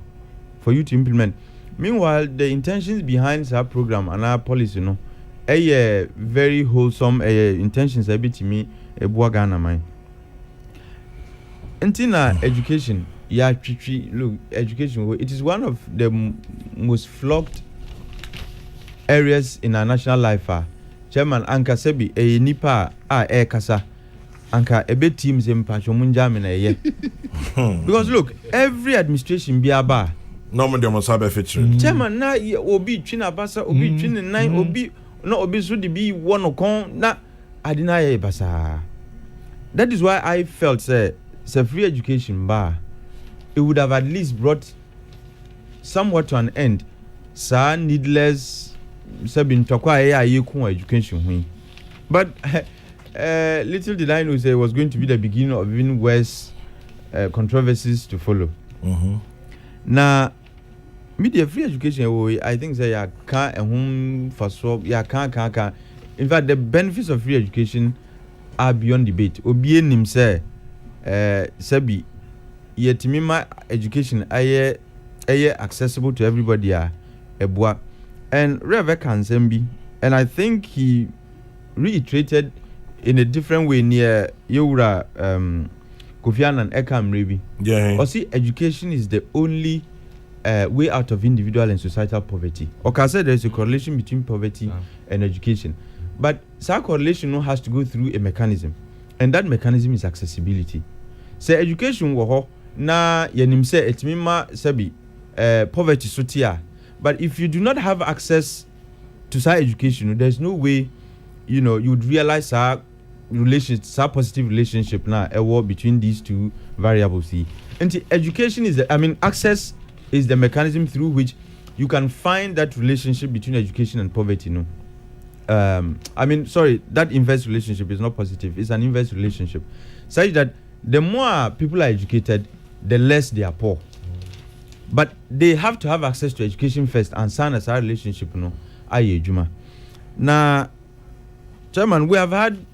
for you to implement. Meanwhile the intentions behind that program and our policy no very wholesome intentions ebitimi ebuwa Ghana man. Until education, look, education, it is one of the most flogged areas in our national life. Chairman, Anka Sebi, nipa, kasa, Anka, ebe teams in Pachomunjamina, because look, every administration be a bar. Normally, they must have a feature. Chairman, na obi, China Basa, obi, China 9, obi, no, obi, should be one okon, na, adina basa. That is why I felt, a free education bar, it would have at least brought somewhat to an end. Sir, needless, sabin tokwa education. But little did I know say it was going to be the beginning of even worse controversies to follow. Now, media free education, I think say ya can't home for swap, ya can't. In fact, the benefits of free education are beyond debate. Obie nim say Sebi, yetimima education aye accessible to everybody ebua. And Reverend Kansembi, and I think he reiterated in a different way near Yura Kofi Annan Ekam Rebi. Yeah. Or see, education is the only way out of individual and societal poverty. Okay, I said there is a correlation between poverty and education, but that correlation has to go through a mechanism. And that mechanism is accessibility. Say education wo ho na yenim say etimima sabi poverty sotia. But if you do not have access to that education, there's no way you would realize our positive relationship now between these two variables. And education is access is the mechanism through which you can find that relationship between education and poverty. No, that inverse relationship is not positive. It's an inverse relationship, such that the more people are educated, the less they are poor. But they have to have access to education first, and sign as a relationship. No, Juma. Now, Chairman, we have had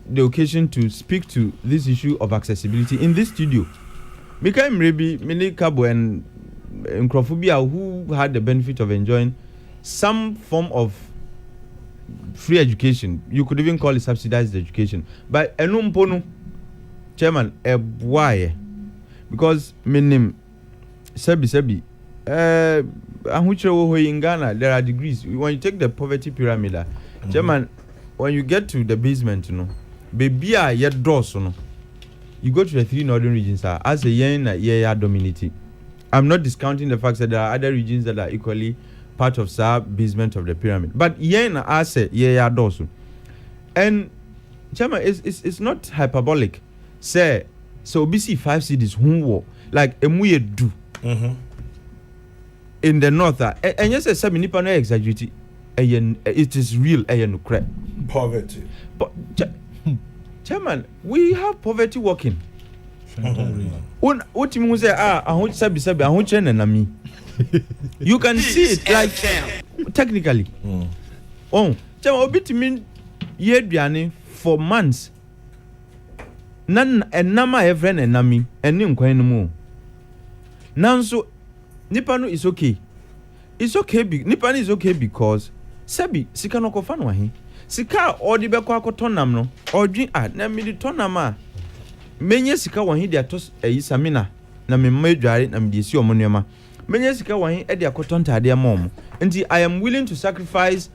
the occasion to speak to this issue of accessibility in this studio. Mika Mrebi, Mini Kabo, and Nkrofobia, who had the benefit of enjoying some form of free education. You could even call it subsidized education. But Enumpono, Chairman, why? Because my name, Sebi, in Ghana, there are degrees. When you take the poverty pyramid, Chairman, when you get to the basement, baby, yet doors, you go to the 3 northern regions as a year dominating. I'm not discounting the fact that there are other regions that are equally part of the basement of the pyramid. But yen as a year doors. And Chairman, it's not hyperbolic. Say, so BC 5 cities who like a do in the north, and yes, a nipa no exaggerate. It is real. Poverty. But Chairman, we have poverty working. What you say? You can see it like technically. Oh, Chairman, obit mean year for months. None and nama every and nami and no. Nanso Nipano is okay. It's okay. Nipano is okay because Sebi sika no kofa no he. Sika odi be kwa kotonam no. Odwin na me di tonama. Menye sika wan he dia tos samina na me madware na me di esi omonema. Menye sika wan he e dia kotontade mom. Nti I am willing to sacrifice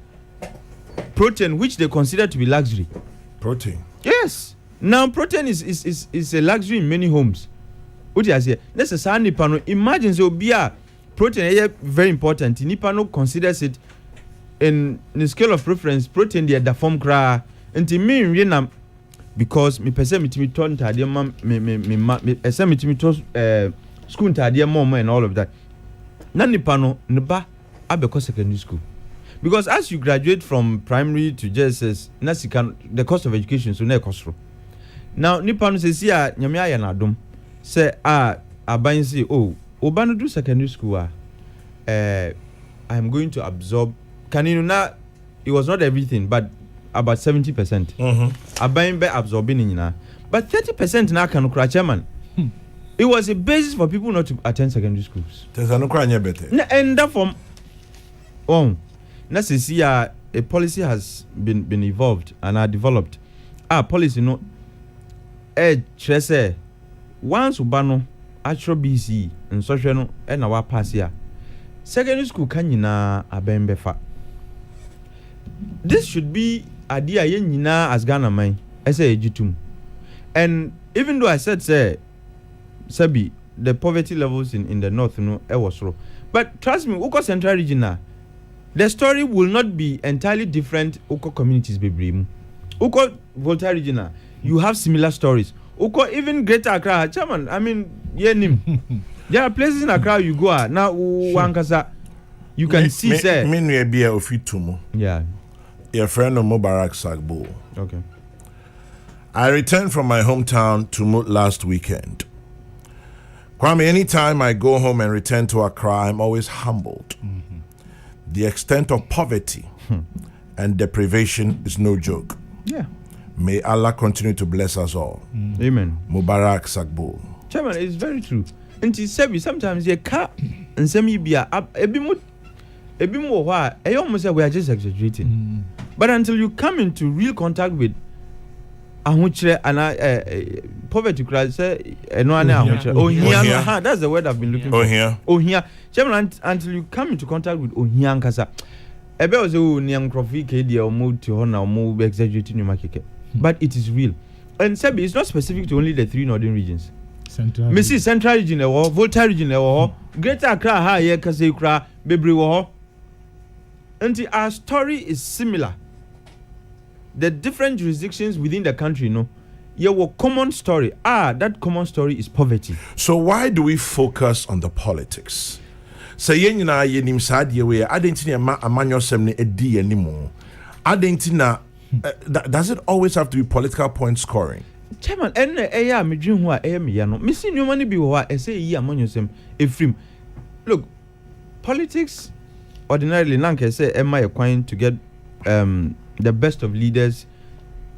protein which they consider to be luxury. Protein. Yes. Now protein is a luxury in many homes. What you say? Necessarily nipa no imagine so bia protein is very important. Nipa no considers it in the scale of preference. Protein the form kra. Nti me nwe because me pese me timi ton tade mam me ese me timi to school tade mom and all of that. Na nipa no ne ba abeko secondary school. Because as you graduate from primary to JSS, na sika the cost of education so na cost. Now nipa no say sia nyame aya na dom. Say aban say oba no do secondary school I am going to absorb can you know it was not everything but about 70%. Aban be absorbing nyina but 30% na can cry Chairman. It was a basis for people not to attend secondary schools. There's no cry better. And that from na say a policy has been evolved and are developed. Policy no say once ubano actual BC and social no na wa pass here secondary school kan nyina abembe fa. This should be idea ye nyina as Ghana man say ejitum. And even though I said say Sabi the poverty levels in the north was low, but trust me uko central region the story will not be entirely different uko communities bebremu. Uko Volta region you have similar stories. Uko even Greater Accra, Chairman, I mean, there are places in Accra you go now wankasa you can see say me no be ofitumo. Yeah. Your friend of Mubarak Sagbo. Okay. I returned from my hometown to Mut last weekend. Kwame, anytime I go home and return to Accra, I'm always humbled. The extent of poverty and deprivation is no joke. Yeah. May Allah continue to bless us all. Amen. Mubarak Sagbo. Chairman, it's very true. And sometimes you can't and semi be a bit more why I almost say we are just exaggerating. But until you come into real contact with ahuchre and poverty crisis that's the word I've been looking for. Ohia. Chairman, until you come into contact with ohia nkasa ebe oze o niam crofy kd o mo to ho na mo exaggerating you market. But it is real. And Sebi, it's not specific to only the 3 northern regions. Central region, Volta region, Greater Accra, ha, ye kase kra, Bebri wo. And our story is similar. The different jurisdictions within the country, common story. That common story is poverty. So why do we focus on the politics? say yen na ye nim sad ye we identity ma amanyosem ne edi animo identity na does it always have to be political point scoring? Chairman, and me dream who I am, Yano. Missing your money be what I say, ye among yourself, Ephraim. Look, politics ordinarily, Nanka say, am I acquainted to get the best of leaders?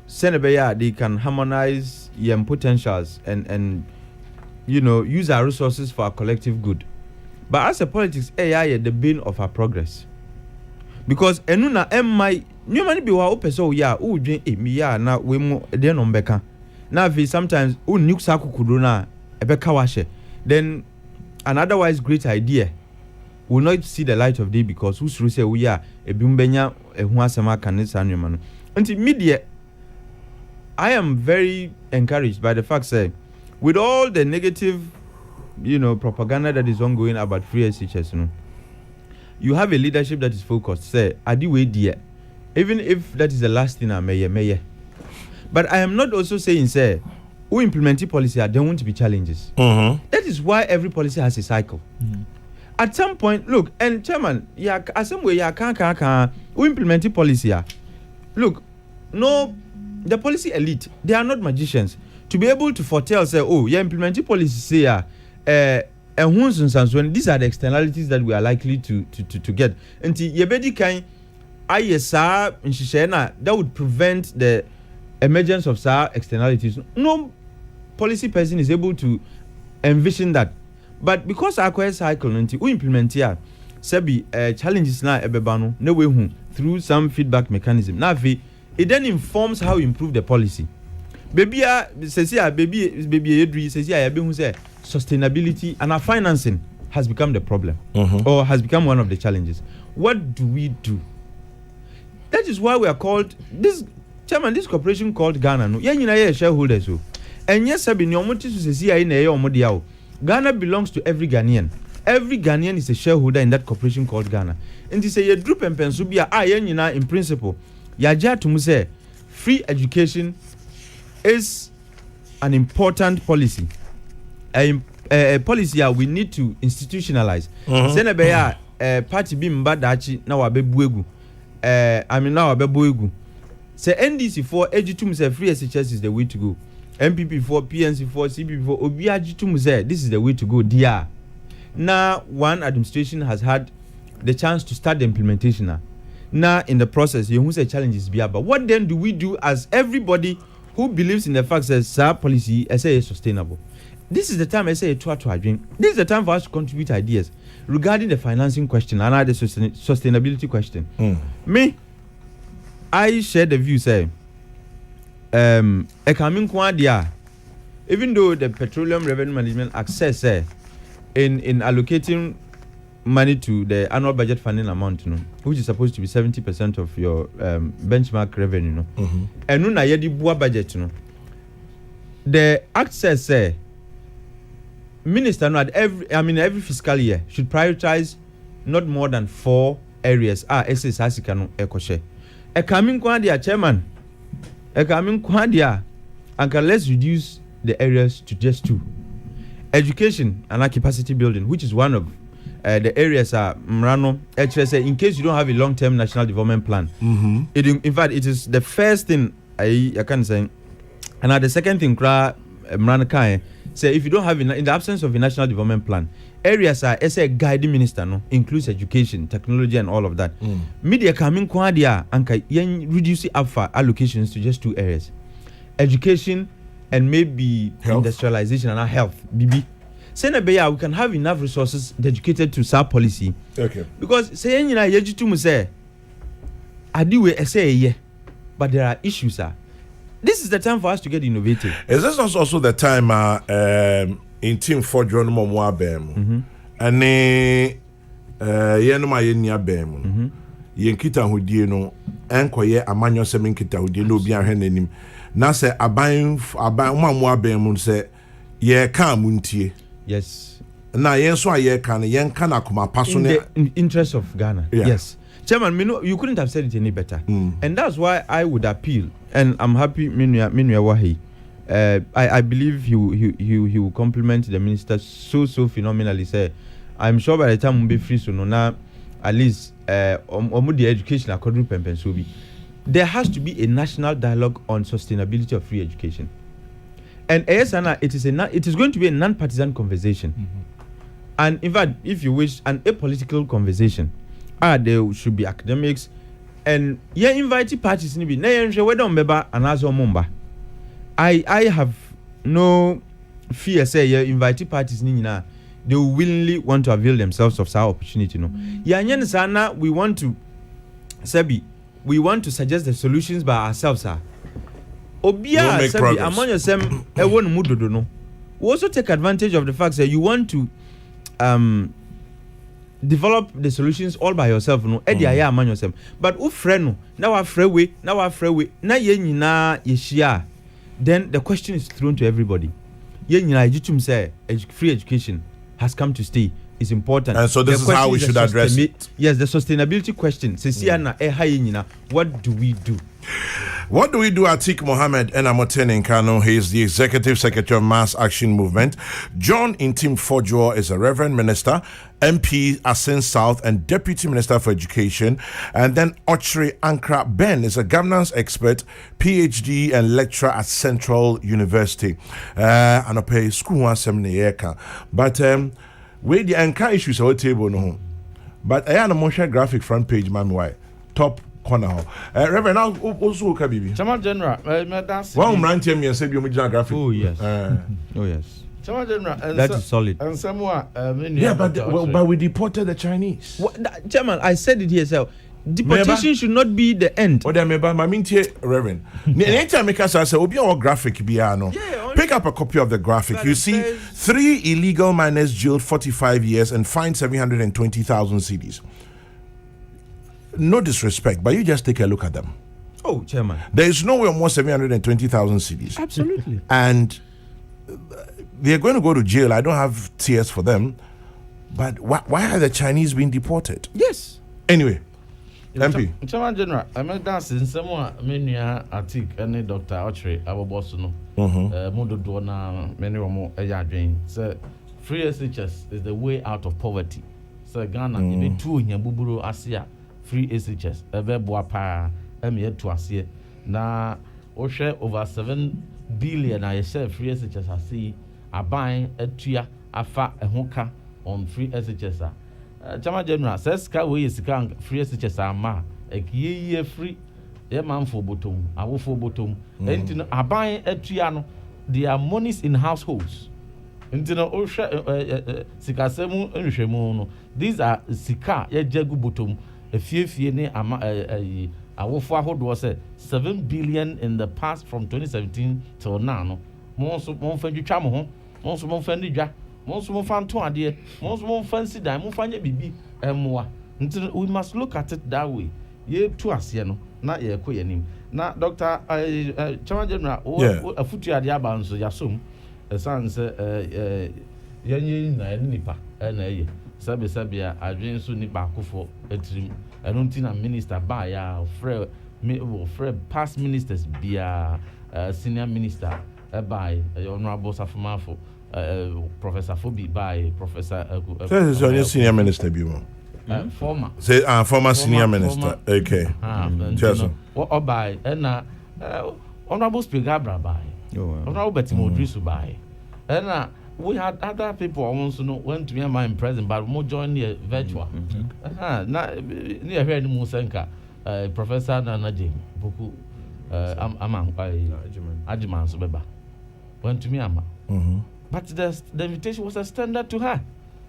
Senebaya, they can harmonize your potentials and you know, use our resources for our collective good. But as a politics, AI the bane of our progress. Because enuna my new money be wa open so ya u dream me ya na we mo den on beka. Now if sometimes u nuxa kukudo na ebeka washe, then an otherwise great idea will not see the light of day because who's through say we are a bimbenya a huasama canisa man. Until media, I am very encouraged by the fact that with all the negative, you know, propaganda that is ongoing about free SHS, you know, you have a leadership that is focused. Say, Adiwe dear, even if that is the last thing I may. But I am not also saying, say, who implement policy, there won't be challenges. That is why every policy has a cycle. At some point, look, and chairman, yeah, some way, yeah, can't, who implement policy, look, no, the policy elite, they are not magicians. To be able to foretell, say, oh, yeah, implementing policy, say, and when these are the externalities that we are likely to get. And yebedi kan ISA in Shishena that would prevent the emergence of SAR externalities. No policy person is able to envision that. But because our quest cycle we implement here, sebi challenges na ebebano no way through some feedback mechanism. Now it then informs how we improve the policy. Baby Edri says who say sustainability and our financing has become the problem or has become one of the challenges. What do we do? That is why we are called this chairman, this corporation called Ghana. No, yeah, shareholders. And yes, Ghana belongs to every Ghanaian. Every Ghanaian is a shareholder in that corporation called Ghana. And they say, group and pensubia, in principle, Yaja to say free education is an important policy. A policy we need to institutionalize. Senebeya party bi mbadachi na wabebuegu. I mean now wabebuegu. Say NDC for ejitum say free SHS is the way to go. MPP for PNC for CPP for obiajitum say this is the way to go. Dia. Now one administration has had the chance to start the implementation. Now in the process, you say challenges be about. What then do we do as everybody who believes in the fact that SAR policy is sustainable? This is the time I say to drink. This is the time for us to contribute ideas regarding the financing question and the sustainability question. Me, I share the view say, even though the Petroleum Revenue Management Act says in allocating money to the annual budget funding amount, which is supposed to be 70% of your benchmark revenue, and no na yedi bua budget, the act says minister at every fiscal year should prioritize not more than 4 areas. SS no ekoshe. E coming kwadia chairman. E coming kwadia. And let's reduce the areas to just 2. Education and capacity building, which is one of the areas are Mrano HSA, in case you don't have a long-term national development plan. In fact, it is the first thing I can say. And the second thing, Mrano Kai say if you don't have in the absence of a national development plan, areas are as a guiding minister includes education, technology, and all of that. Media coming kwadia and reduce alpha allocations to just 2 areas: education and maybe health. Industrialization and health. BB. Senebeya, we can have enough resources dedicated to SAR policy. Okay. Because saying say adiwe say but there are issues. This is the time for us to get innovative. Is this not also the time in team for John Momoabem and Yenoma Yenia Bem Yenkita Hudieno Enquire Amanyo Semin Kita Hudino Biahenim Nasa Abayum Moabem say ye can muntie. Yes. Now yen so ye can akuma passion in interest of Ghana. Yeah. Yes. Chairman, you couldn't have said it any better. And that's why I would appeal, and I'm happy Minua Wahi. I believe he will compliment the minister so phenomenally. Say, I'm sure by the time we be free so now at least the education according to Pempensobi, there has to be a national dialogue on sustainability of free education. And ASANA, it is going to be a non-partisan conversation. And in fact, if you wish, an apolitical conversation. There should be academics and invite parties in the I have no fear say invite parties they will willingly want to avail themselves of our opportunity. No, we want to suggest the solutions by ourselves. Obia Sebi among yourself, we also take advantage of the fact that you want to develop the solutions all by yourself. No, among yourself. But friend now our freeway, now yeshia. Then the question is thrown to everybody. Free education has come to stay. It's important. And so this is how we should address it. Yes, the sustainability question. What do we do? What do we do? Atik Mohammed Enamoten in Kano. He is the Executive Secretary of Mass Action Movement. John Intim Fojo is a Reverend Minister, MP Asin South, and Deputy Minister for Education. And then Ochre Ankra Ben is a governance expert, PhD and lecturer at Central University. And I school one seminar. But we the Anka issues our table no. But I am a motion graphic front page, why top corner. Reverend, now also Kabibi. Chairman General, one rant here and said you make graphic. Oh yes. Oh yes. Chairman General, that is solid. And someone, but we deported the Chinese. Chairman, I said it here, sir. Deportation should not be the end. Oh, there, Reverend. Anytime I say, "Obi or graphic biano." Pick up a copy of the graphic. You see, 3 illegal miners jailed 45 years and fined 720,000 cedis. No disrespect, but you just take a look at them. Oh, Chairman. There is no way more 720,000 cedis. Absolutely. And they're going to go to jail. I don't have tears for them. But why are the Chinese being deported? Yes. Anyway. MP. Chairman General, I mean that's in someone Menia Atik and Dr. Ochre Abobosuno. Mundo Dona many more Ayadrin. So free SHS is the way out of poverty. So Ghana even 2 in Buburu Asia free SHS ebe boapa to Asia. Na Oshe over 7 billion I share free SHS asi aban etua afa ehoka on free SHS. Chairman General says we is free SHS ama ye free ye man for bottom awo for bottom enti no aban atua no their monies in households enti no sika semu enhwehwemu no these are sika ye jagu bottom efie ne ama awofo ahodo say 7 billion in the past from 2017 till now no mo so mo fa dwitwa mo ho mo so mo fa ndwa most of fanto ade most of fancy dan mo fanye bibi emwa until we must look at it that way ye to ase no na ye ko yanim na Dr. Chairman General afutu ade aba nso yasom sans yenye na nipa na ye sabe ya adwen so ni ba kofo etrim eno ntina minister ba ya frɛ past ministers bia senior minister by honorable Safumafo Professor Fobi by Professor senior minister former senior minister okay what by and honorable Speaker by honorable Betty Modrisu by and we had other people also went to be my present but more join the virtual na near here in Musenka Professor Nana Jim Boku Ajiman Sobeba went to me but the invitation was extended to her.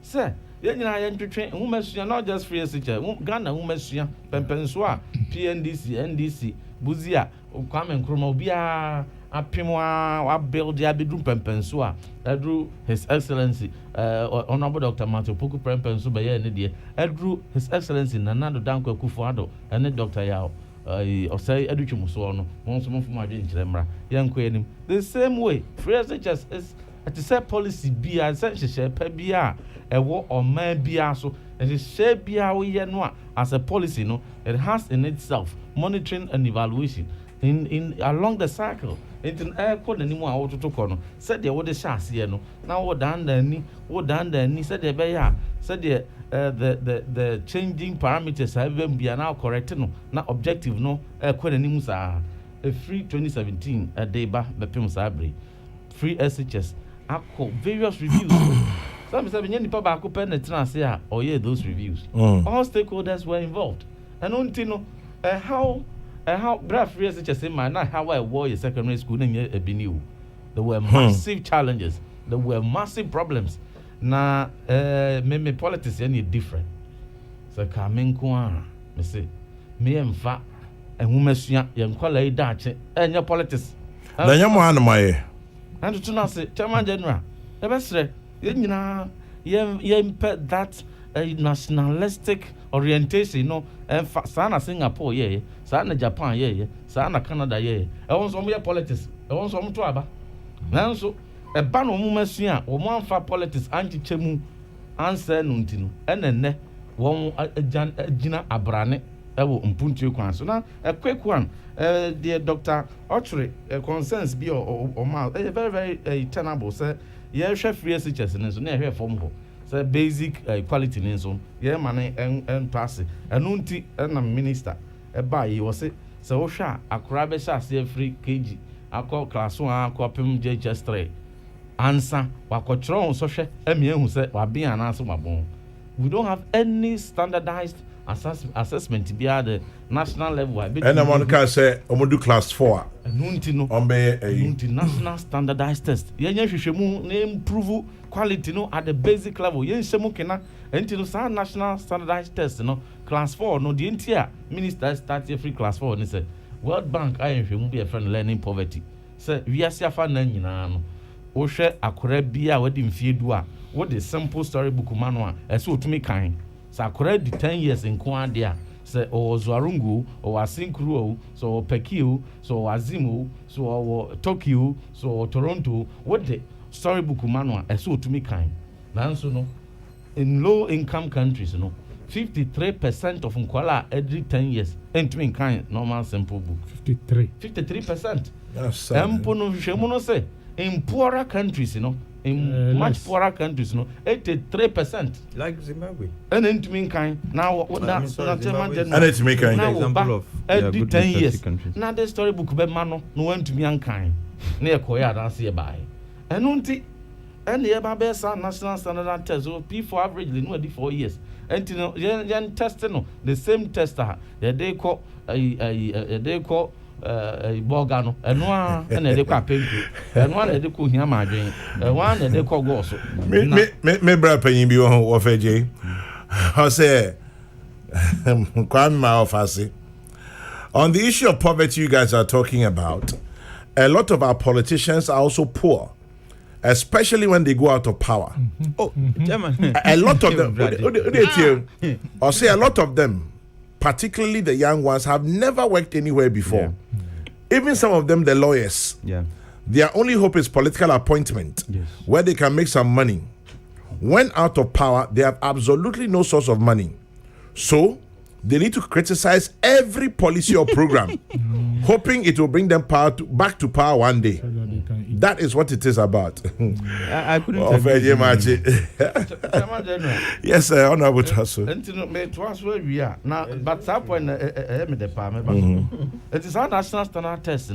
Sir, you know, train women not just free SHS, Ghana women Pempenswa, PNDC, NDC, Buzia, Kwame Nkrumah, Bia, Apimwa, build the Abidum Pempenswa, that drew His Excellency, Honorable Dr. Matthew Puku Pempensu by Yedia, that drew His Excellency Nanado Danko Kufuado, and then Dr. Yao. Or say Educhumusono, once more from my Remra, young Queen. The same way, free SHS is. At the policy be as essential PBR a war or man be so and it share be as a policy no it has in itself monitoring and evaluation in along the cycle. Into air code anymore out to corner. Said the what the chassis, no. Now what down the knee, said the bear, said the changing parameters have been now corrected, no, not objective, no, code anymore. A free 2017 a day back, Bepim Sabri, free SHS, various reviews. Some say any papa could penetrate or yeah, those reviews. All stakeholders were involved. And until no, how brave free SHS in my night, how I wore a secondary school in a Binu. There were massive challenges, there were massive problems. Now, me politics any different. So, coming kwa, me say, me and fa, and who mess young color Dutch, and your politics. Then you're one of my. And to not say, Chairman General, the best, you know, impet that nationalistic orientation, you know, and Sana Singapore, yeah, Sana Japan, yeah, Sana Canada, yeah. I want some of your politics, I want some to Abba. Now, so a ban of Mumasia, or one for politics, anti Chemu, answer Nuntino, and then one Gina Abrane, I will put you one. So now, a quick one, dear Dr. Archery, concerns be or mouth, very, very tenable, sir. Yeah, chef free SHS and so near here from home. So basic quality in zone, yeah, money and pass it. And unti and a minister, a buy you was it. So, sha, a crabbe shall see free kg. I call class 1, I call Pim JJ3. Answer, Wakotron, so she, Emmy who said, Wa be an answer my bone. We don't have any standardized assessment to be at the national level. And I'm on the say, I'm going to do class 4. Nuntino, national standardized test. Yen improve quality no at the basic level. Yen shemukena until some national standardized test no class 4 no the entire minister start free class 4 and say World Bank I am be a friend learning poverty. Say we are safa na nyina no. O hwe akora bia we dem fie du a what the simple storybook manual eso otumi kan. Say akora di 10 years in kwa dia. Say o Zwarungu or Asinkru so Pekio so Azimu so Tokyo so Toronto what the storybook manual eso to me kind nanso no in low income countries no 53% of nkwala every 10 years into me kind normal simple book 53% yes empo no hwemu no say in poorer countries in much poorer countries 83% like Zimbabwe and into me kind now that's not and it's me kind example of every 10 years now the storybook be man no went to me kind na ekoya dance e buy and unti and the Babesa national standard test so P4 averagely no 4 years and you know yen testing no the same tester they call Bogano and one and they call penku and one they call him madrin and one they call go so me bra penyin bi wo of AJ I say kwam ma ofasi on the issue of poverty you guys are talking about. A lot of our politicians are also poor, especially when they go out of power. Oh, German. A lot of them, or say a lot of them, particularly the young ones, have never worked anywhere before. Yeah. Even some of them, the lawyers, their only hope is political appointment, where they can make some money. When out of power, they have absolutely no source of money. So, they need to criticize every policy or program, hoping it will bring them back to power one day. That is what it is about. I couldn't agree. Yes, Honorable Tasso. But that point, it is our national standard test,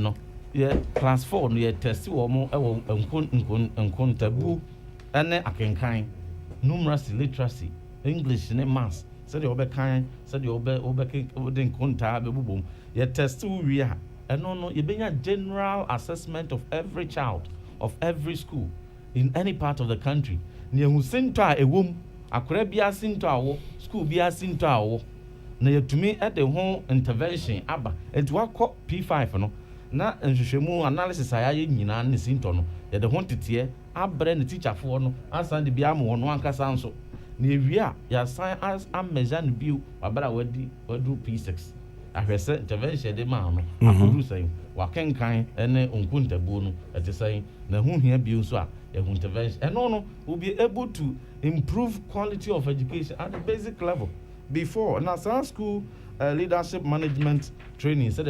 Yeah, class 4, yeah, test or more, and taboo, and then I can kind numeracy, literacy, English, and maths. Said you kind, said you didn't contact boom. You test 2 years. And no, you bring a general assessment of every child, of every school, in any part of the country. Near who sent to a womb, a crabia sent to our school, be a sent to our. Now, to me, at the home intervention, Abba, and to what call P5, no. Now, and Shemu analysis, I in an sintono, that the haunted here, I brand the teacher for no, and send the Biamo on one casanso. Near ya sign as a measurement view about what do P6. I said intervention de man, I could say, Waken kind and unkunta bono at the saying, the whom here be so a intervention. And no, will be able to improve quality of education at the basic level. Before, now, some school leadership management training said,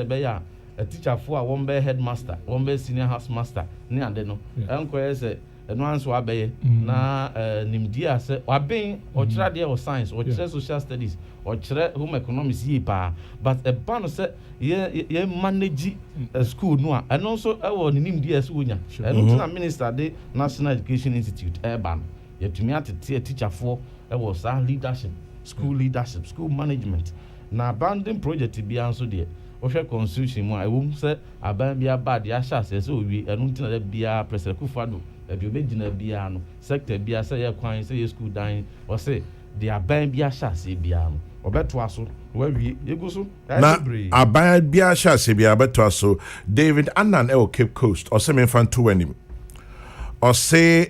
a teacher for a one be headmaster, one be senior housemaster, near the no. Uncle say, and once wabe na nimdia say, wabe or tradia or science or social studies or home economics ye pa. But a ban said, ye manage a school no, and also our nimdia sunya. And also minister the National Education Institute ban. Yet to me at a teacher for was our leadership, school leadership, school management. Na abandon project to be answered there. Osha constitution mo I won't say aban bia bad ya sha say so we enu tina bia president Kufado e bi obegina bia no sector bia say ya kwan say school dan or say the aban bia sha say bia no obeto aso we egu so na aban bia sha say bia obeto aso David Annan e o Cape Coast or say me fan to anim or say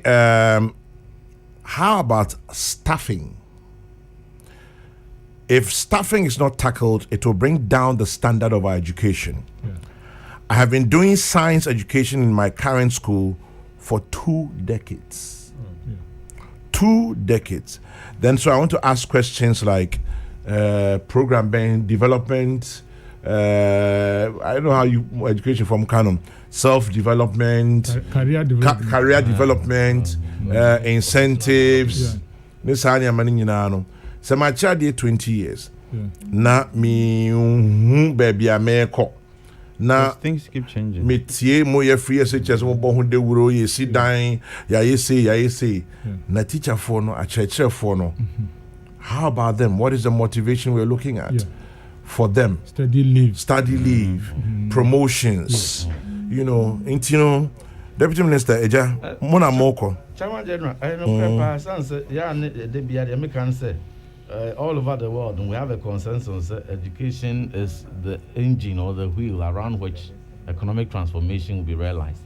how about staffing? If staffing is not tackled, it will bring down the standard of our education. Yeah. I have been doing science education in my current school for 2 decades. 2 decades. Then, so I want to ask questions like program development. I don't know how you education from canon, self-development, career development, incentives. This so my child did 20 years. Na me baby ameko. Na things keep changing. Me tie mo ye free SHS mo bo hu de wuro ye si dan ya ye say. Na teacher for no a church for no. How about them? What is the motivation we're looking at for them? Study leave, promotions. You know, Deputy Minister Eja Mona Moko. Chairman General, I know Papa yeah, they be the American say. All over the world, and we have a consensus that education is the engine or the wheel around which economic transformation will be realized.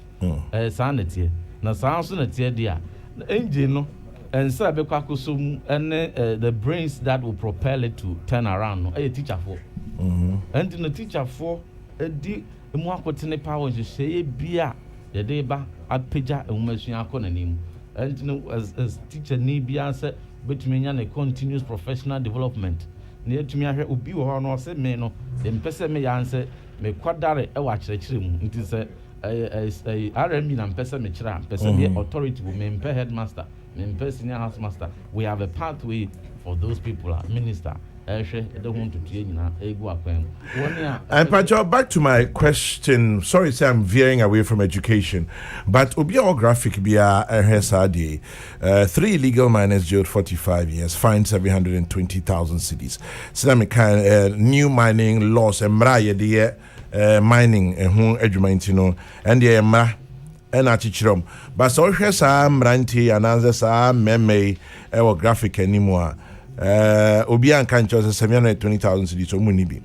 Sanity. Now, sounds in the engine, no, and and the brains that will propel it to turn around. A teacher for, and in the teacher for a more power to say, beer, the day back at Pija and Machine and as teacher need be answered. But me a continuous professional development. Near to me, I will be or say me no. Then person me answer me quadare a watch the trim. It is a RMB and person me chra. Person authority will me headmaster, me senior housemaster. We have a pathway for those people. Minister, I don't want to change now. And Pacho, back to my question. Sorry, say I'm veering away from education, but Obiographic Bia Sadi, 3 illegal miners jailed 45 years, fined 720,000 cedis. So new mining laws and mining and edumaintino and the emra and atichrom. But so here's some ranty and answers are meme graphic anymore. Obian can't just 720,000 cedis or munibi.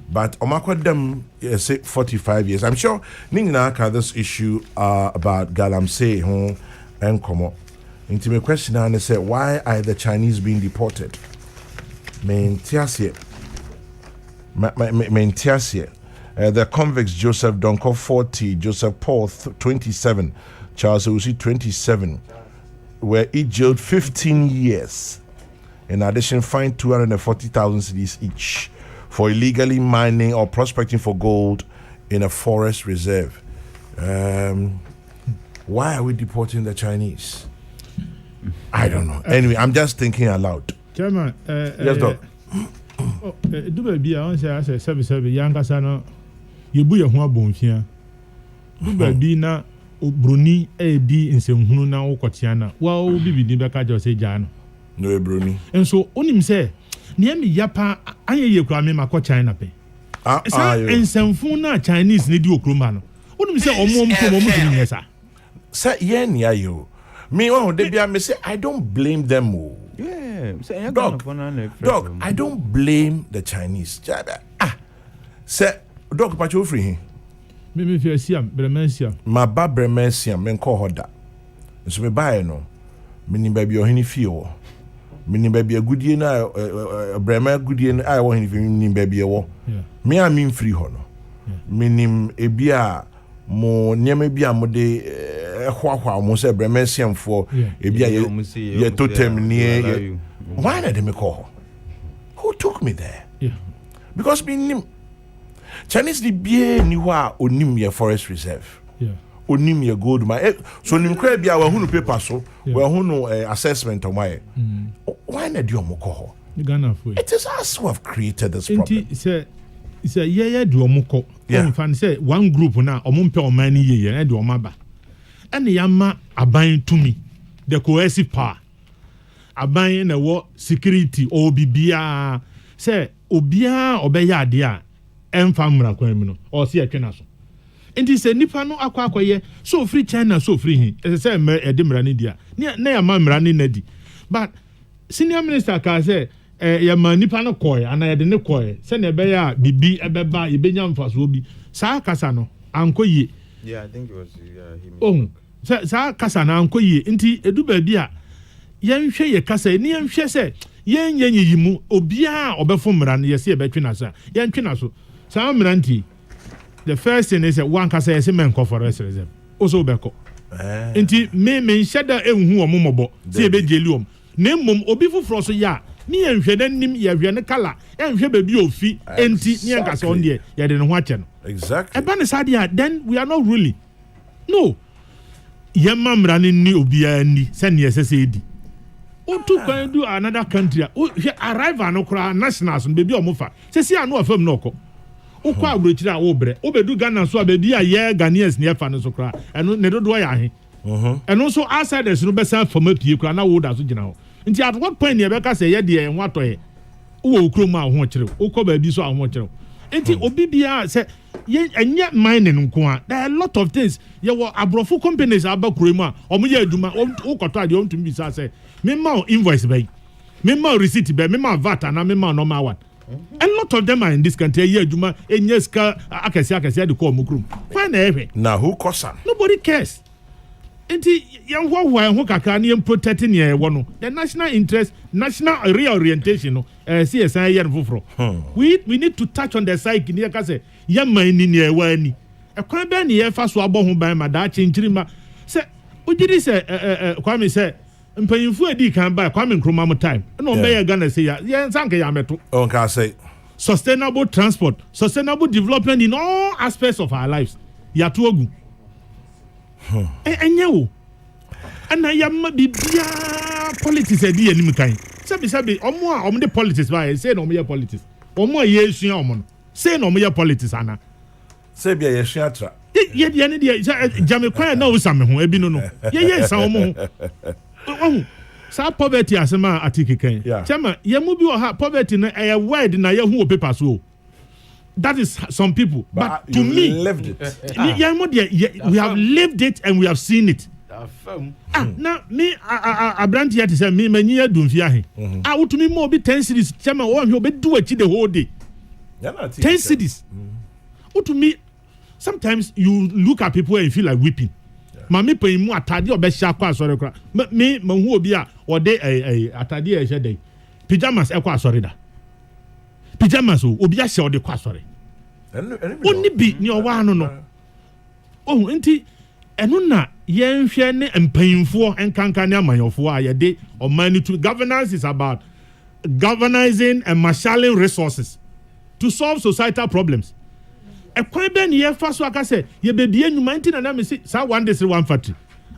But Omakwa them say 45 years. I'm sure Ningna this issue about Galamsey home and Komo. Into my question and they say, why are the Chinese being deported? Main Tiasie. The convicts Joseph Donko 40, Joseph Paul 27, Charles Uzi 27 were each jailed 15 years. In addition, fined 240,000 cedis each for illegally mining or prospecting for gold in a forest reserve. Why are we deporting the Chinese? I don't know. Anyway, I'm just thinking aloud. Chairman, yes, Doc. Do baby, I want to say, service, young Casano, you buy a one bonfire. Do baby na Bruni, AD in some Huna or Cotiana. Well, be the back of say Jan. No, Bruni. And so, only say, near me, Yapa, I hear you cry me, my China pay. And some Funa Chinese need you, Crumano. Only say, oh, mom, yes, sir. Say, yen, ya you. Me, oh, they be a say, I don't blame them. Oh. Yeah, Dog, I don't blame the Chinese. Say, Dog, but you free. Maybe if you see him, Bremensia. My bad Bremensia, men call her that. So me buy no. Meaning baby or any fear. Meaning baby a good year now, Bremer good year. I want him baby a war. Me, I mean free honor. Meaning a beer more near me be a mode. Almost say Bremensian for a beer totem near. Why did they call? Who took me there? Yeah. Because me Chinese the bien ni wa onim ye forest reserve. Yeah. Onim ye gold mine. So nim kra bia wa hunu paper so, we hunu assessment on why. Why na di omo ko ho? Ghana for it is us who have created this problem. Say yeah do omo ko. In fact say one group na omo mpe oman ni ye na do omo ba. And yama aban to me the coercive power. Aban na wo security or bibia say obia obeya ade a emfa mra kwan mu no or see atwena so. Enti say nipa no akwa so free China so free hin. Say me e de mra ne dia. Na ya ma mra ne nadi. But senior minister ka say ya ma nipa no koy ana ya de ne koy say na be ya bibi ebeba ye benya mfaso bi. Sa kasa no ankoye. Yeah, I think it was him. Sa kasa na ankoye. Enti edu ba bi a yenhwe ye kasa ni yenhwe say yenyenye yimu obia obefo mra no yesi ebetwena so yentwena so sa mra nti the first thing is one kasa yesi men ko for reserve also beko nti me nhyeda enhu omomobo si ebejeli om na mmom obi foforo so ya ni yenhwe na nim ye hwe ne kala yenhwe ba bi ofi enti ni yankasa on de ye de ne ho ache no exactly eba ne sadia then we are not really no yemma mra ni obia ni se ne yesese edi to go do another country arrive an okra nationals baby omofa say see anu afam no ko ukwa abrochira wo bre obedu Ghana so abedi aye Ghanaians ne fa no so kra eno ne dodo ya he eno so outsiders no be san fama pie kra na wo da so gina ho nti at what point ne be ka say ye de en wato ye wo okrom a ho kire ukọ ba bi so a ho kire nti obi bia say ye enye mining nko a there are a lot of things ye wo abrofo companies abakuro mu a omo ye aduma ukoto ade on tumbi sa say me ma invoice bay me ma receipt bay me ma VAT na me ma normal one a lot of them are in this country ye aduma enye ska akese de ko omukrum why na ehwe na who kosa nobody cares enti yan ho kakra na protecting ye wo no the national interest national reorientation no CSI yen foforo we need to touch on the psyche ni ka say ye man ni e wa ni e kwan be ni ye fa so abo ho ban ma da chinchirima say ojiri say kwame say mpanyinfu edi kan ba kwame nkroma mo time no be ye Ghana say ya sanke ya meto on ka say sustainable transport sustainable development in all aspects of our lives ya to ogu enye wo ana ya ma bibia politics edi enim kan sabi omo de politics ba say no omo ye politics omo ye esua omo no say no omo ye politics ana say bia ye esua tra ye ne de jame kwan na wo same ho ebi no ye san omo ho sa poverty asema atiki kan chama ye mu bi o ha poverty na e word na ye hu paper so that is some people but to me lived it we have lived it and we have seen it now me abranti ya say me manyi adumfi ahe wotumi mo bi 10 cities chama wo hwe obedu achi the whole day 10 cities wotumi sometimes you look at people and you feel like weeping mami pe mu atade obehia kwa asore kra me manhu obi a ode atade e hye dey pyjamas e kwa asore da pyjamas obi a hye ode kwa asore oni bi ni owa no enti eno na yenhwe ne empanyimfo enkanka ne amanyofo a ye de omani to governance is about governizing and marshalling resources to solve societal problems. A quite ben ye first work I say, ye baby enuma nti na me say sa one day one factory.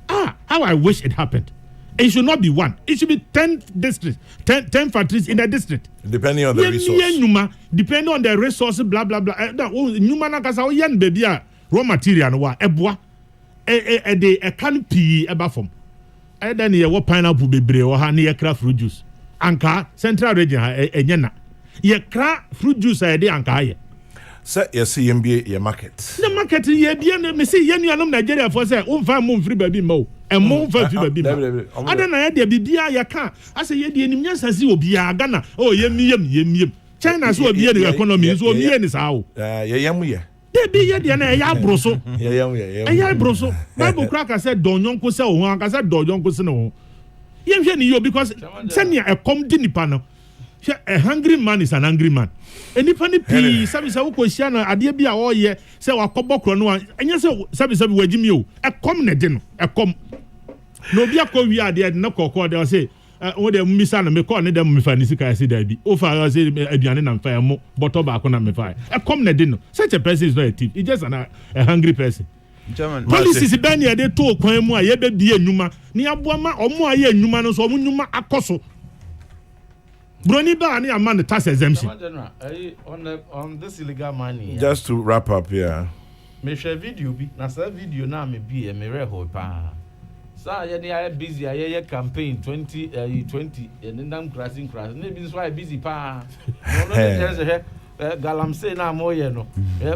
How I wish it happened. It should not be one. It should be 10 districts, 10 factories in a district. Depending on the resource. Depending on the resources, blah blah blah. Enuma na kasa o yen baby a raw material no wa eboa. A canopy eba from. Then ye wo pineapple bebre o ha na ye craft fruit juice. Anka central region ha enyena. Ye craft fruit juice e dey anka ye. Say you see MBA your market. The market ye bia me see ye nuanom Nigeria for say o fa mo free baby mo. E mo fa free baby mo. Ada na ye de bibia ye ka. Ase ye de enim nyansa si obia Ghana. Oh ye miem. China so obia the economy so obia ni sa o. Ye yam ye. De bi ye de na ya broso. Ye yam. Ya broso. Bible crack say don yonko se o ho, aka say don yonko se no ho. Ye hwe ni yo because senia e come di nipa no. A hungry man is an angry man. Enipa ni pi sabi sa wo hia na ade bia wo ye se wakobọ kro no anya se sabi wagimi o e kom na de no e kom no bia ko wi ade na kokọ de o se wo de misa na me call ne dem me fa ni sika say that be o fa say aduane na mfa mo bottle ba ko na me fa come na dey no such a person is not a thief he just a hungry person. German Policies ben ye dey to kwan mu a ye be die enuma ni aboa ma omo aye enuma no so omo nyuma akoso broni ba na man the tax exemption. On this illegal money. Just to wrap up here. Me share video bi na say video na me bi me reho pa. Sa ye dey busy aye campaign 2020 and them crossing ne bi so busy pa. No just galamsey na mo ye no.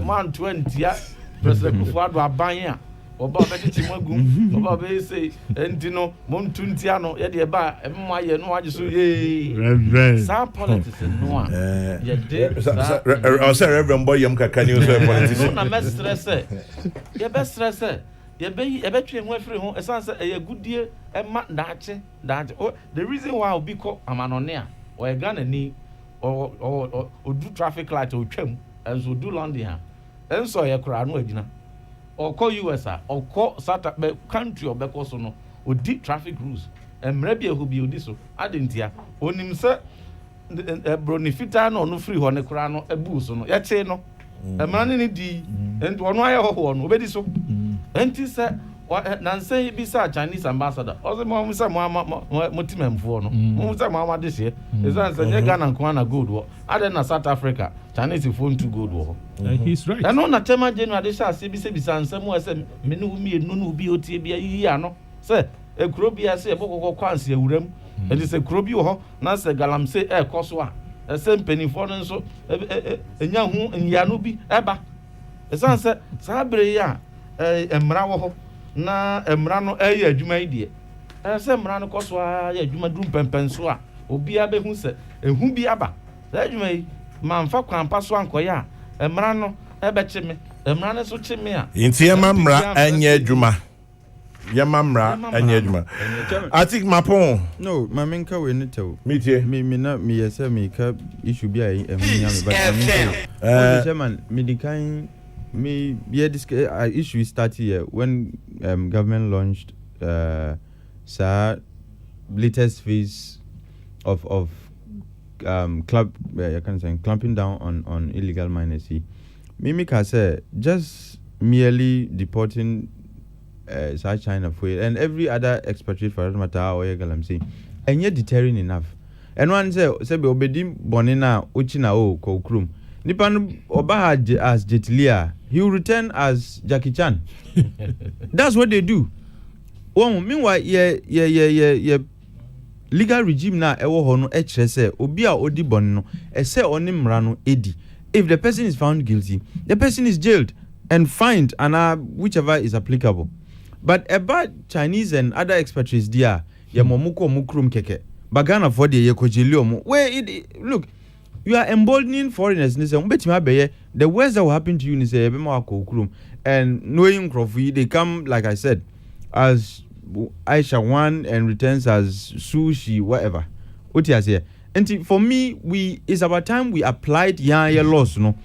Man 20 ya President Kufuor aban a oba betiti magum oba be say entino mom tuntia no ye de ba emmo aye no age so sa politics no a ye de I say Reverend boy yam kaka ni so politics na me stress ye be stress ye be twe ho afiri ho esan say ye gudie ema daache the reason why obi ko amanone a o ye Ghana ni o do traffic light o twam enso do landing ha enso ye kura no adina or call US or call South country or because no or deep traffic rules and maybe who be this adentia onim say bronifita no free one kura no ebu so no ye no e man ni di and ono aye ho no obedi so enti say nan say bi sa Chinese ambassador o mo say mo timemfo no mo say mo amade se is that say Ghana nko na gold wo ade na South Africa Chinese phone to gold wo he's right and on na tema January dey say bi sansam wo say me no mi enu no bi otie bi yi ano say ekuro bi say ebokoko kwanse awuram and say ekuro bi wo ho na say galamsey koso a say mpenifo no nso enya hu nyano bi eba esan say sabre ya emra wo ho na emra no adwuma idie say emra no koso ya adwuma dum pempenso a obi abehu say ehu bi aba adwuma yi manfa kwampa so ankoya emra no ebechime emra no so chime a inti emra anya adwuma yamamra anya adwuma I think mapon no mamenka we neto metie me na me yesa me ka issue bi ai eminya me but chairman me dikan me this issue started here when government launched latest phase of clamping down on illegal miners. Mimika said just merely deporting South China for it and every other expatriate for that matter or galamsey and yet deterring enough. And one say obedi bonina uchina o Kokrokoo. Nipan oba as Jetlia, he will return as Jackie Chan. That's what they do. Well, meanwhile, legal regime na ewo ho no say obi a odi bon no say onim mra no edi. If the person is found guilty, the person is jailed and fined and whichever is applicable. But about Chinese and other expatriates there, ya momuko mukrum keke. Bagana for the ye kojeli omo. Where look, you are emboldening foreigners. The worst that will happen to you is and knowing Crawford, they come like I said as Aisha one and returns as sushi whatever. And for me, it's about time we applied laws, no,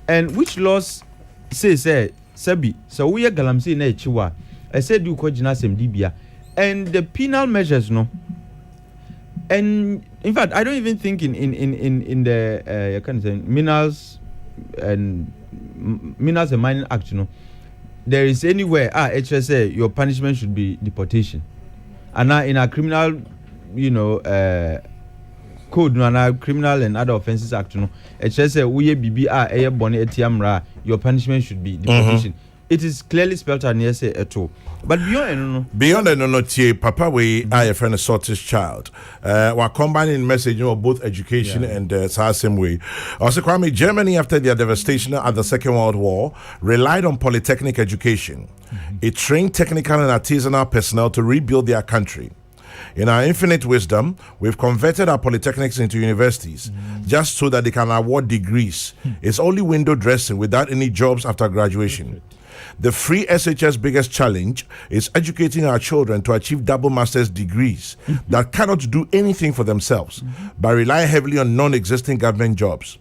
and which laws say Sebi so we are galamsey na chiwa. I said you call Jinasem Dibia and the penal measures, no. And in fact, I don't even think in the minerals and mining act, you know, there is anywhere HSA your punishment should be deportation. And now in a criminal, code, no, criminal and other offences act, you know, HSA we BB bonnet etiamra your punishment should be deportation. Mm-hmm. It is clearly spelled out near say at all. But beyond Papa we I a friend a sorted child. We're combining message of both education and same way. Also, Kwame, Germany after their devastation at the Second World War relied on polytechnic education. It trained technical and artisanal personnel to rebuild their country. In our infinite wisdom, we've converted our polytechnics into universities just so that they can award degrees. It's only window dressing without any jobs after graduation. The free SHS biggest challenge is educating our children to achieve double master's degrees that cannot do anything for themselves but rely heavily on non-existing government jobs.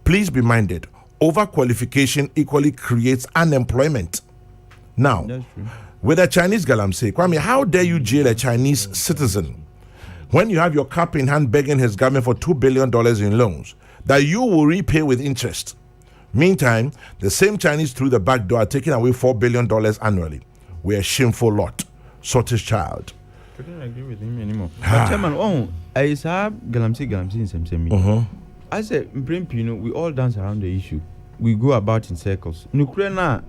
Please be minded, overqualification equally creates unemployment. Now, with a Chinese galamsey, Kwame, how dare you jail a Chinese citizen when you have your cap in hand begging his government for $2 billion in loans that you will repay with interest. Meantime, the same Chinese through the back door are taking away $4 billion annually. We're a shameful lot. Sortish child. I couldn't agree with him anymore. But Chairman, I said Galamsey in some I said, we all dance around the issue. We go about in circles. Nukrena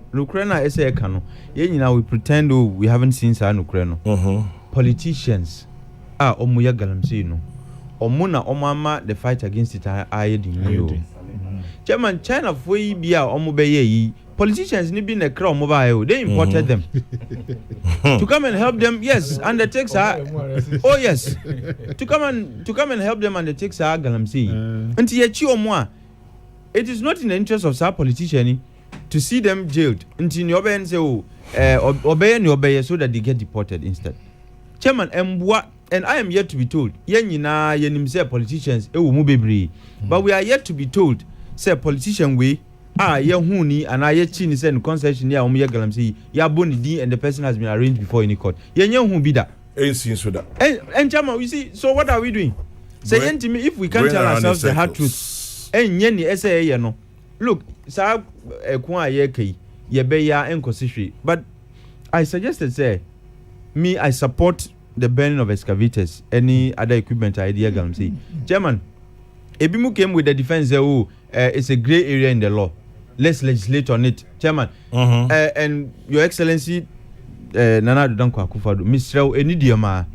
is a cano. We pretend we haven't seen Sa Nukreno. Politicians are Omuya Galamsey no. Omuna Omama the fight against it I Chairman, China for be our Omobeye. Politicians need be in a crowd mobile. They imported them to come and help them. Yes, undertake oh yes, to come and help them undertake Sa Galamsey. Until you more. It is not in the interest of some politician to see them jailed until you obey and say, obey so that they get deported instead. Chairman, and I am yet to be told, say politicians, but we are yet to be told, say politician we huni and I chin send concession ya galamsey, ya boni D and the person has been arranged before any court. Who be that? And Chairman, you see, so what are we doing? Say to me, if we can't tell ourselves the hard truth. No. Look, but I suggested say I support the banning of excavators, any other equipment idea Galamsey. Chairman, Ebimu came with the defense it's a grey area in the law. Let's legislate on it. Chairman. And Your Excellency Nana Danko Akufo-Addo, Mr. Enidioma,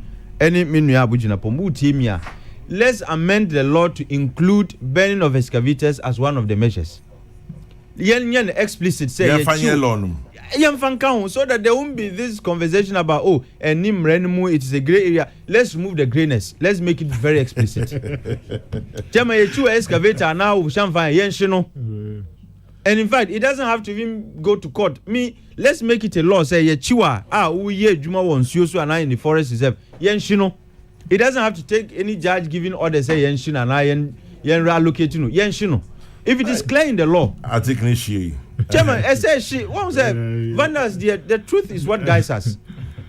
any minua bujina pomu timia. Let's amend the law to include burning of excavators as one of the measures. Yen explicit say so that there won't be this conversation about it is a grey area. Let's remove the greyness. Let's make it very explicit. Excavator now and in fact, it doesn't have to even go to court. Let's make it a law. Say Juma in the forest reserve. It doesn't have to take any judge giving orders say yen and I yen reallocating yen. If it is clear in the law, I think Chairman, I say she. What say? Vandals, the truth is what guides us.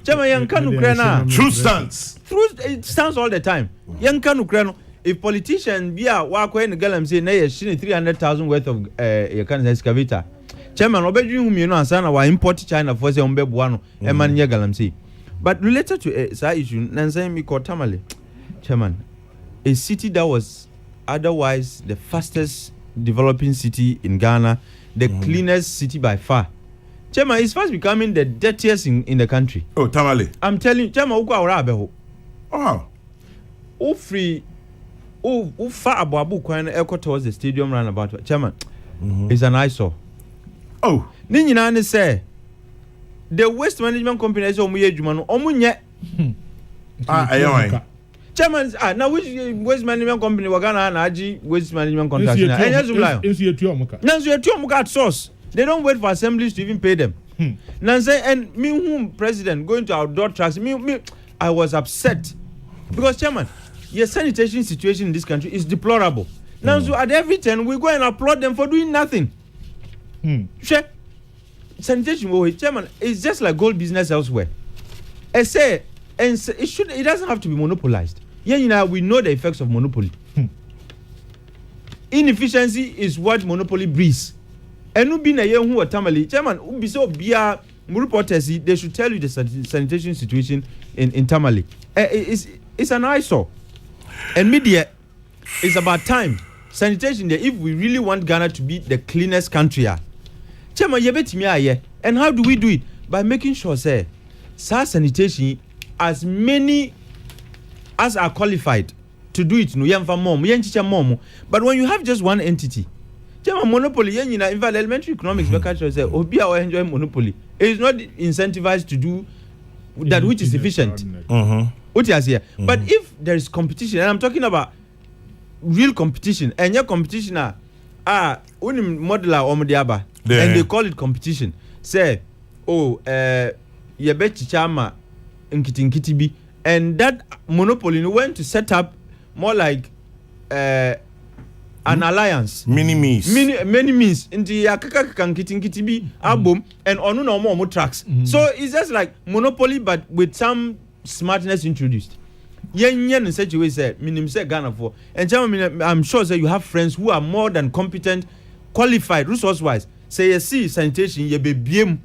Chairman, yen can Ukraine. Truth stands. Truth it stands all the time. Yen can Ukraine. If politicians be a walk in the Galam say nay, she 300,000 worth of your can excavator. Chairman, obey you and son our import China for say buano man Galam say. But related to a issue, Nanzai Miko Tamale, Chairman, a city that was otherwise the fastest developing city in Ghana, the cleanest city by far. Chairman, it's fast becoming the dirtiest in the country. Oh, Tamale. I'm telling you, Chairman, free, far abu kwan echo towards the stadium roundabout. Chairman, it's an eyesore. Oh, Ninina say. The waste management company is omunye. Chairman, now which waste management company wagana na aji waste management contract na source. They don't wait for assemblies to even pay them. Nancy and me whom president going to outdoor trucks me I was upset because Chairman, your sanitation situation in this country is deplorable. Now so at every turn we go and applaud them for doing nothing. Sure. Sanitation, Chairman, it's just like gold business elsewhere. I say, and it doesn't have to be monopolized. We know the effects of monopoly. Inefficiency is what monopoly breeds. And we be a young who are Tamale, Chairman, be so bia reporters, they should tell you the sanitation situation in Tamale. It's an eyesore. And media, it's about time. Sanitation there, if we really want Ghana to be the cleanest country. And how do we do it? By making sure, say, sanitation, as many as are qualified to do it, but when you have just one entity, monopoly, in fact, elementary economics, say, enjoy monopoly. It is not incentivized to do that which is efficient. But if there is competition, and I'm talking about real competition, and your competition are modeler or modiaba. And they call it competition. Say, you bet chama nkitibi, and that monopoly went to set up more like an alliance. Many means. Into yakaka nkitibi album and onu no more tracks. So it's just like monopoly, but with some smartness introduced. yen in such a way say minim say Ghana for and I'm sure say you have friends who are more than competent, qualified, resource wise. Say you see sanitation ye be biem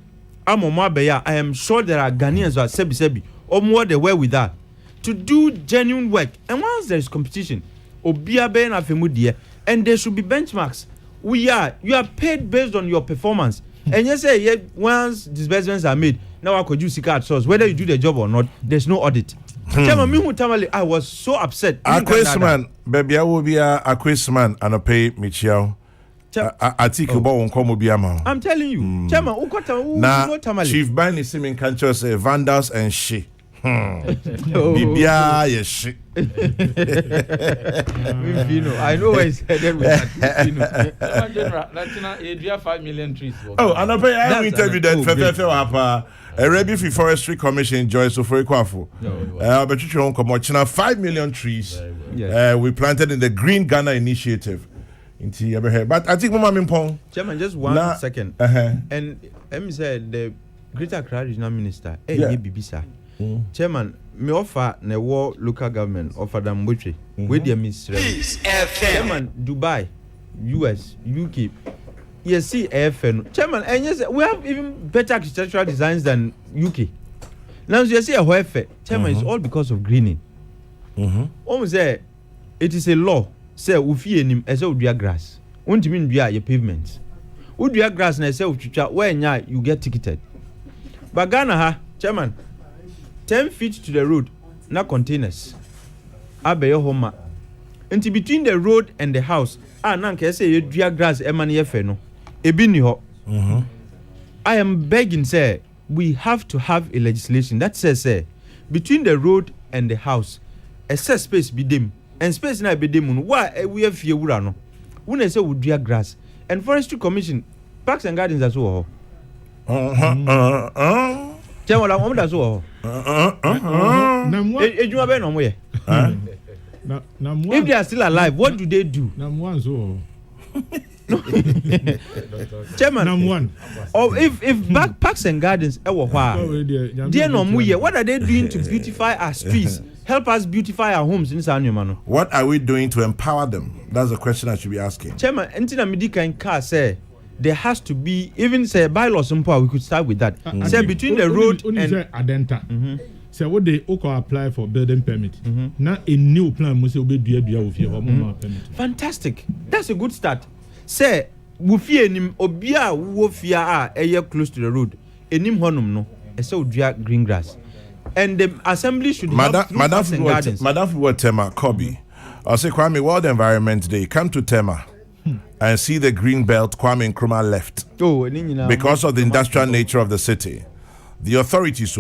amomabeya. I am sure there are Ghanaians who are sebi or more the way with that to do genuine work. And once there is competition, obia be na femudie, and there should be benchmarks. You are paid based on your performance. And you say once disbursements are made, now I could use card source whether you do the job or not. There's no audit. I was so upset. Aquisman, baby, I will be a Aquisman and a pay Michelle. I think about one come be a man. I'm telling you, Chairman, now Chief Bani Simin Cancho say vandals and she. Bibia, yes, she. I know where he's headed with that. 5 million trees. Oh, and I will interview that a Rebuffy Forestry Commission Joyce of Kwafo. But you won't come watching 5 million trees we planted in the Green Ghana Initiative. But I think Mama Mimpong. Chairman, just 1 second. And Emmy said the Greater Accra Regional Minister, Bibisa. Chairman, me offer ne war local government offer them with the ministry. Chairman, Dubai, US, UK. Yes, see AFN. Chairman, and yes, we have even better architectural designs than UK. Now you see a hoefe. Chairman, it's all because of greening. Almost say it is a law. Say ufi enim as a udria grass. Won't mean we are your pavements. Udria grass na say uchicha where you get ticketed. But Ghana ha, Chairman, 10 feet to the road, na containers. Abeyo homa. Until between the road and the house, nanka say you dria grass emani efe no. Ebi ni ho. I am begging, sir, we have to have a legislation that says, sir, between the road and the house, excess space be dim, and space na be dim. Why we have fear wura no? When say we dria grass, and Forestry Commission, Parks and Gardens as well. Tell me what that's all. If they are still alive, what do they do? Chairman, or if Parks and Gardens, what are they doing to beautify our streets? Help us beautify our homes in Sanumano. What are we doing to empower them? That's the question I should be asking. Chairman, Entina Medica and Car say there has to be even say bylaws and power. We could start with that. Say between the road and Adenta. Say what they apply for building permit. Now a new plan must be with your permit. Fantastic. That's a good start. Say we fear him obia wo fear a close to the road. Enim honum no. Say we green grass. And the assembly should have Madam Tema Kobe. I'll say Kwame World Environment Day. Come to Tema. And see the green belt Kwame Nkrumah left because of the industrial nature of the city. The authorities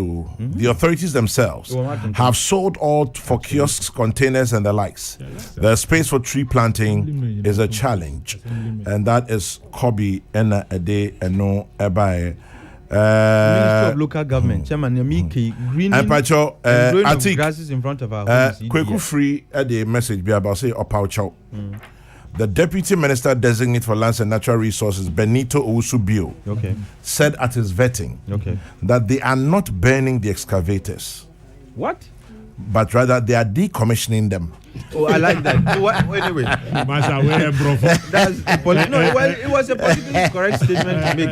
themselves have sold all for kiosks, containers, and the likes. The space for tree planting is a challenge, and that is Kobe Ena Ade and no Ebae. Ministry of Local Government, Chairman Yamiki, green and I think grasses in front of our homes. Kokrokoo free at the message be about say Opaucho. The Deputy Minister Designate for Lands and Natural Resources, Benito Owusu-Bio, said at his vetting that they are not burning the excavators. What? But rather they are decommissioning them. Oh, I like that. Anyway, it was a politically correct statement to make.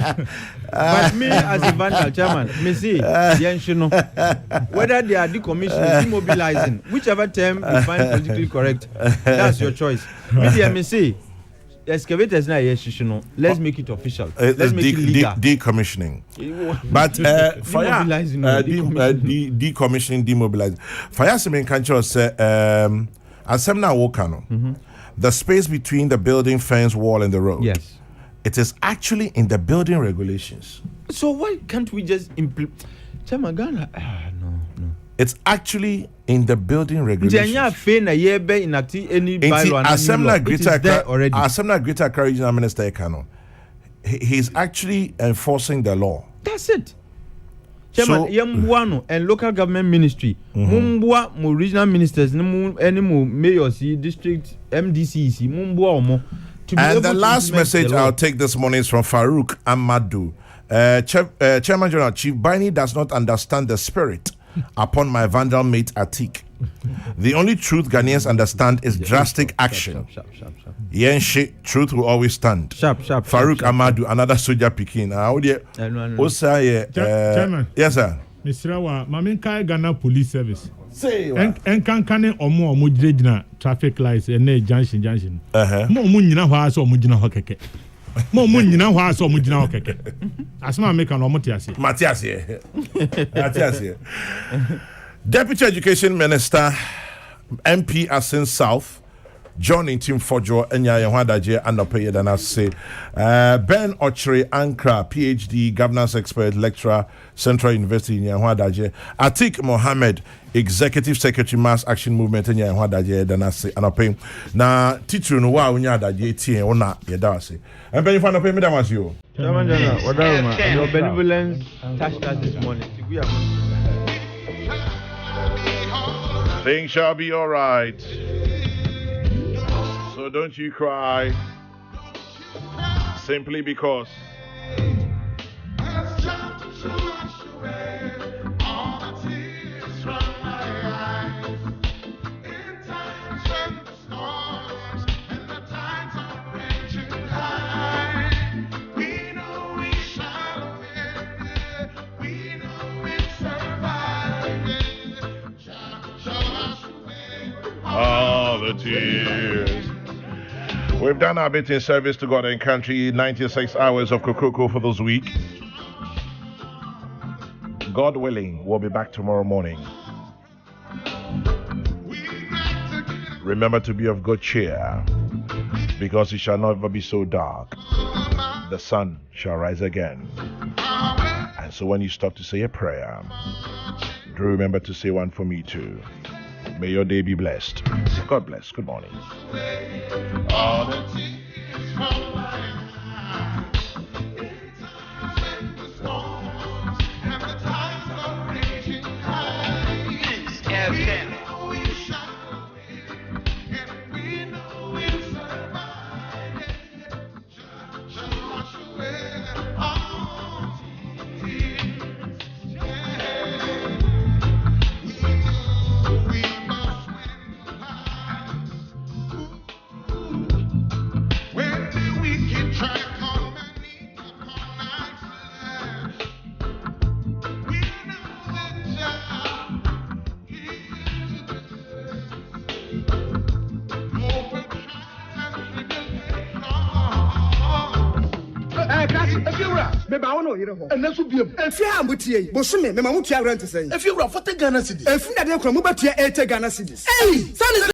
But me as a vandal chairman, me see, whether they are decommissioning, immobilizing, whichever term you find politically correct, that's your choice. Me see, excavators now, let's make it official. Let's make it legal. Decommissioning. But decommissioning, demobilizing. Fire Semen Kancho say, Asemna Wokano, the space between the building fence wall and the road. Yes. It is actually in the building regulations. So why can't we just implement? No. It's actually in the building regulations. Asemna Greater Accra Regional Minister Ekano. He's actually enforcing the law. That's it. Chairman, Yambuano and local government ministry, Mumbua, mo regional ministers, any more mayors, district, MDCs, Mumbua mo. And the last message I'll take this morning is from Farouk Amadou. Chairman General, Chief Bani does not understand the spirit upon my vandal mate Atik. The only truth Ghanaians understand is drastic action. Yenshi, truth will always stand. Farouk Amadou, another soldier Pekin. Chairman. Yes, sir. Mr. Wa, Maminka Ghana Police Service. Say and can omo mujina traffic lights and junction. Mo munina wa so mujina hokeke. Mo munina wa so mujina hokeke. Asma make an omotiase. Matthias here. Matthias here. Deputy Education Minister MP Asin South John Intim Fojo Enya Yahwadaje and Opeye Dana say Ben Ochre Ankra PhD governance expert lecturer Central University in Yahwadaje Atik Mohammed Executive Secretary Mass Action Movement in Yahwadaje Dana say and Opeye na teacher no wa unya daje tie ona yeda say and Ben Fan Opeye me that was you Chairman General Wadama your benevolence touched us this morning. Things shall be all right. So don't you cry. Simply because. All the tears. We've done our bit in service to God and country. 96 hours of Kokrokoo for this week. God willing, we'll be back tomorrow morning. Remember to be of good cheer, because it shall never be so dark. The sun shall rise again. And so when you stop to say a prayer, do remember to say one for me too. May your day be blessed. God bless. Good morning. And that's what be a fair with you. Bosumi, Mamma, rent to say. If you were for the Ghana cities, if you had a Ghana cities. Hey, son is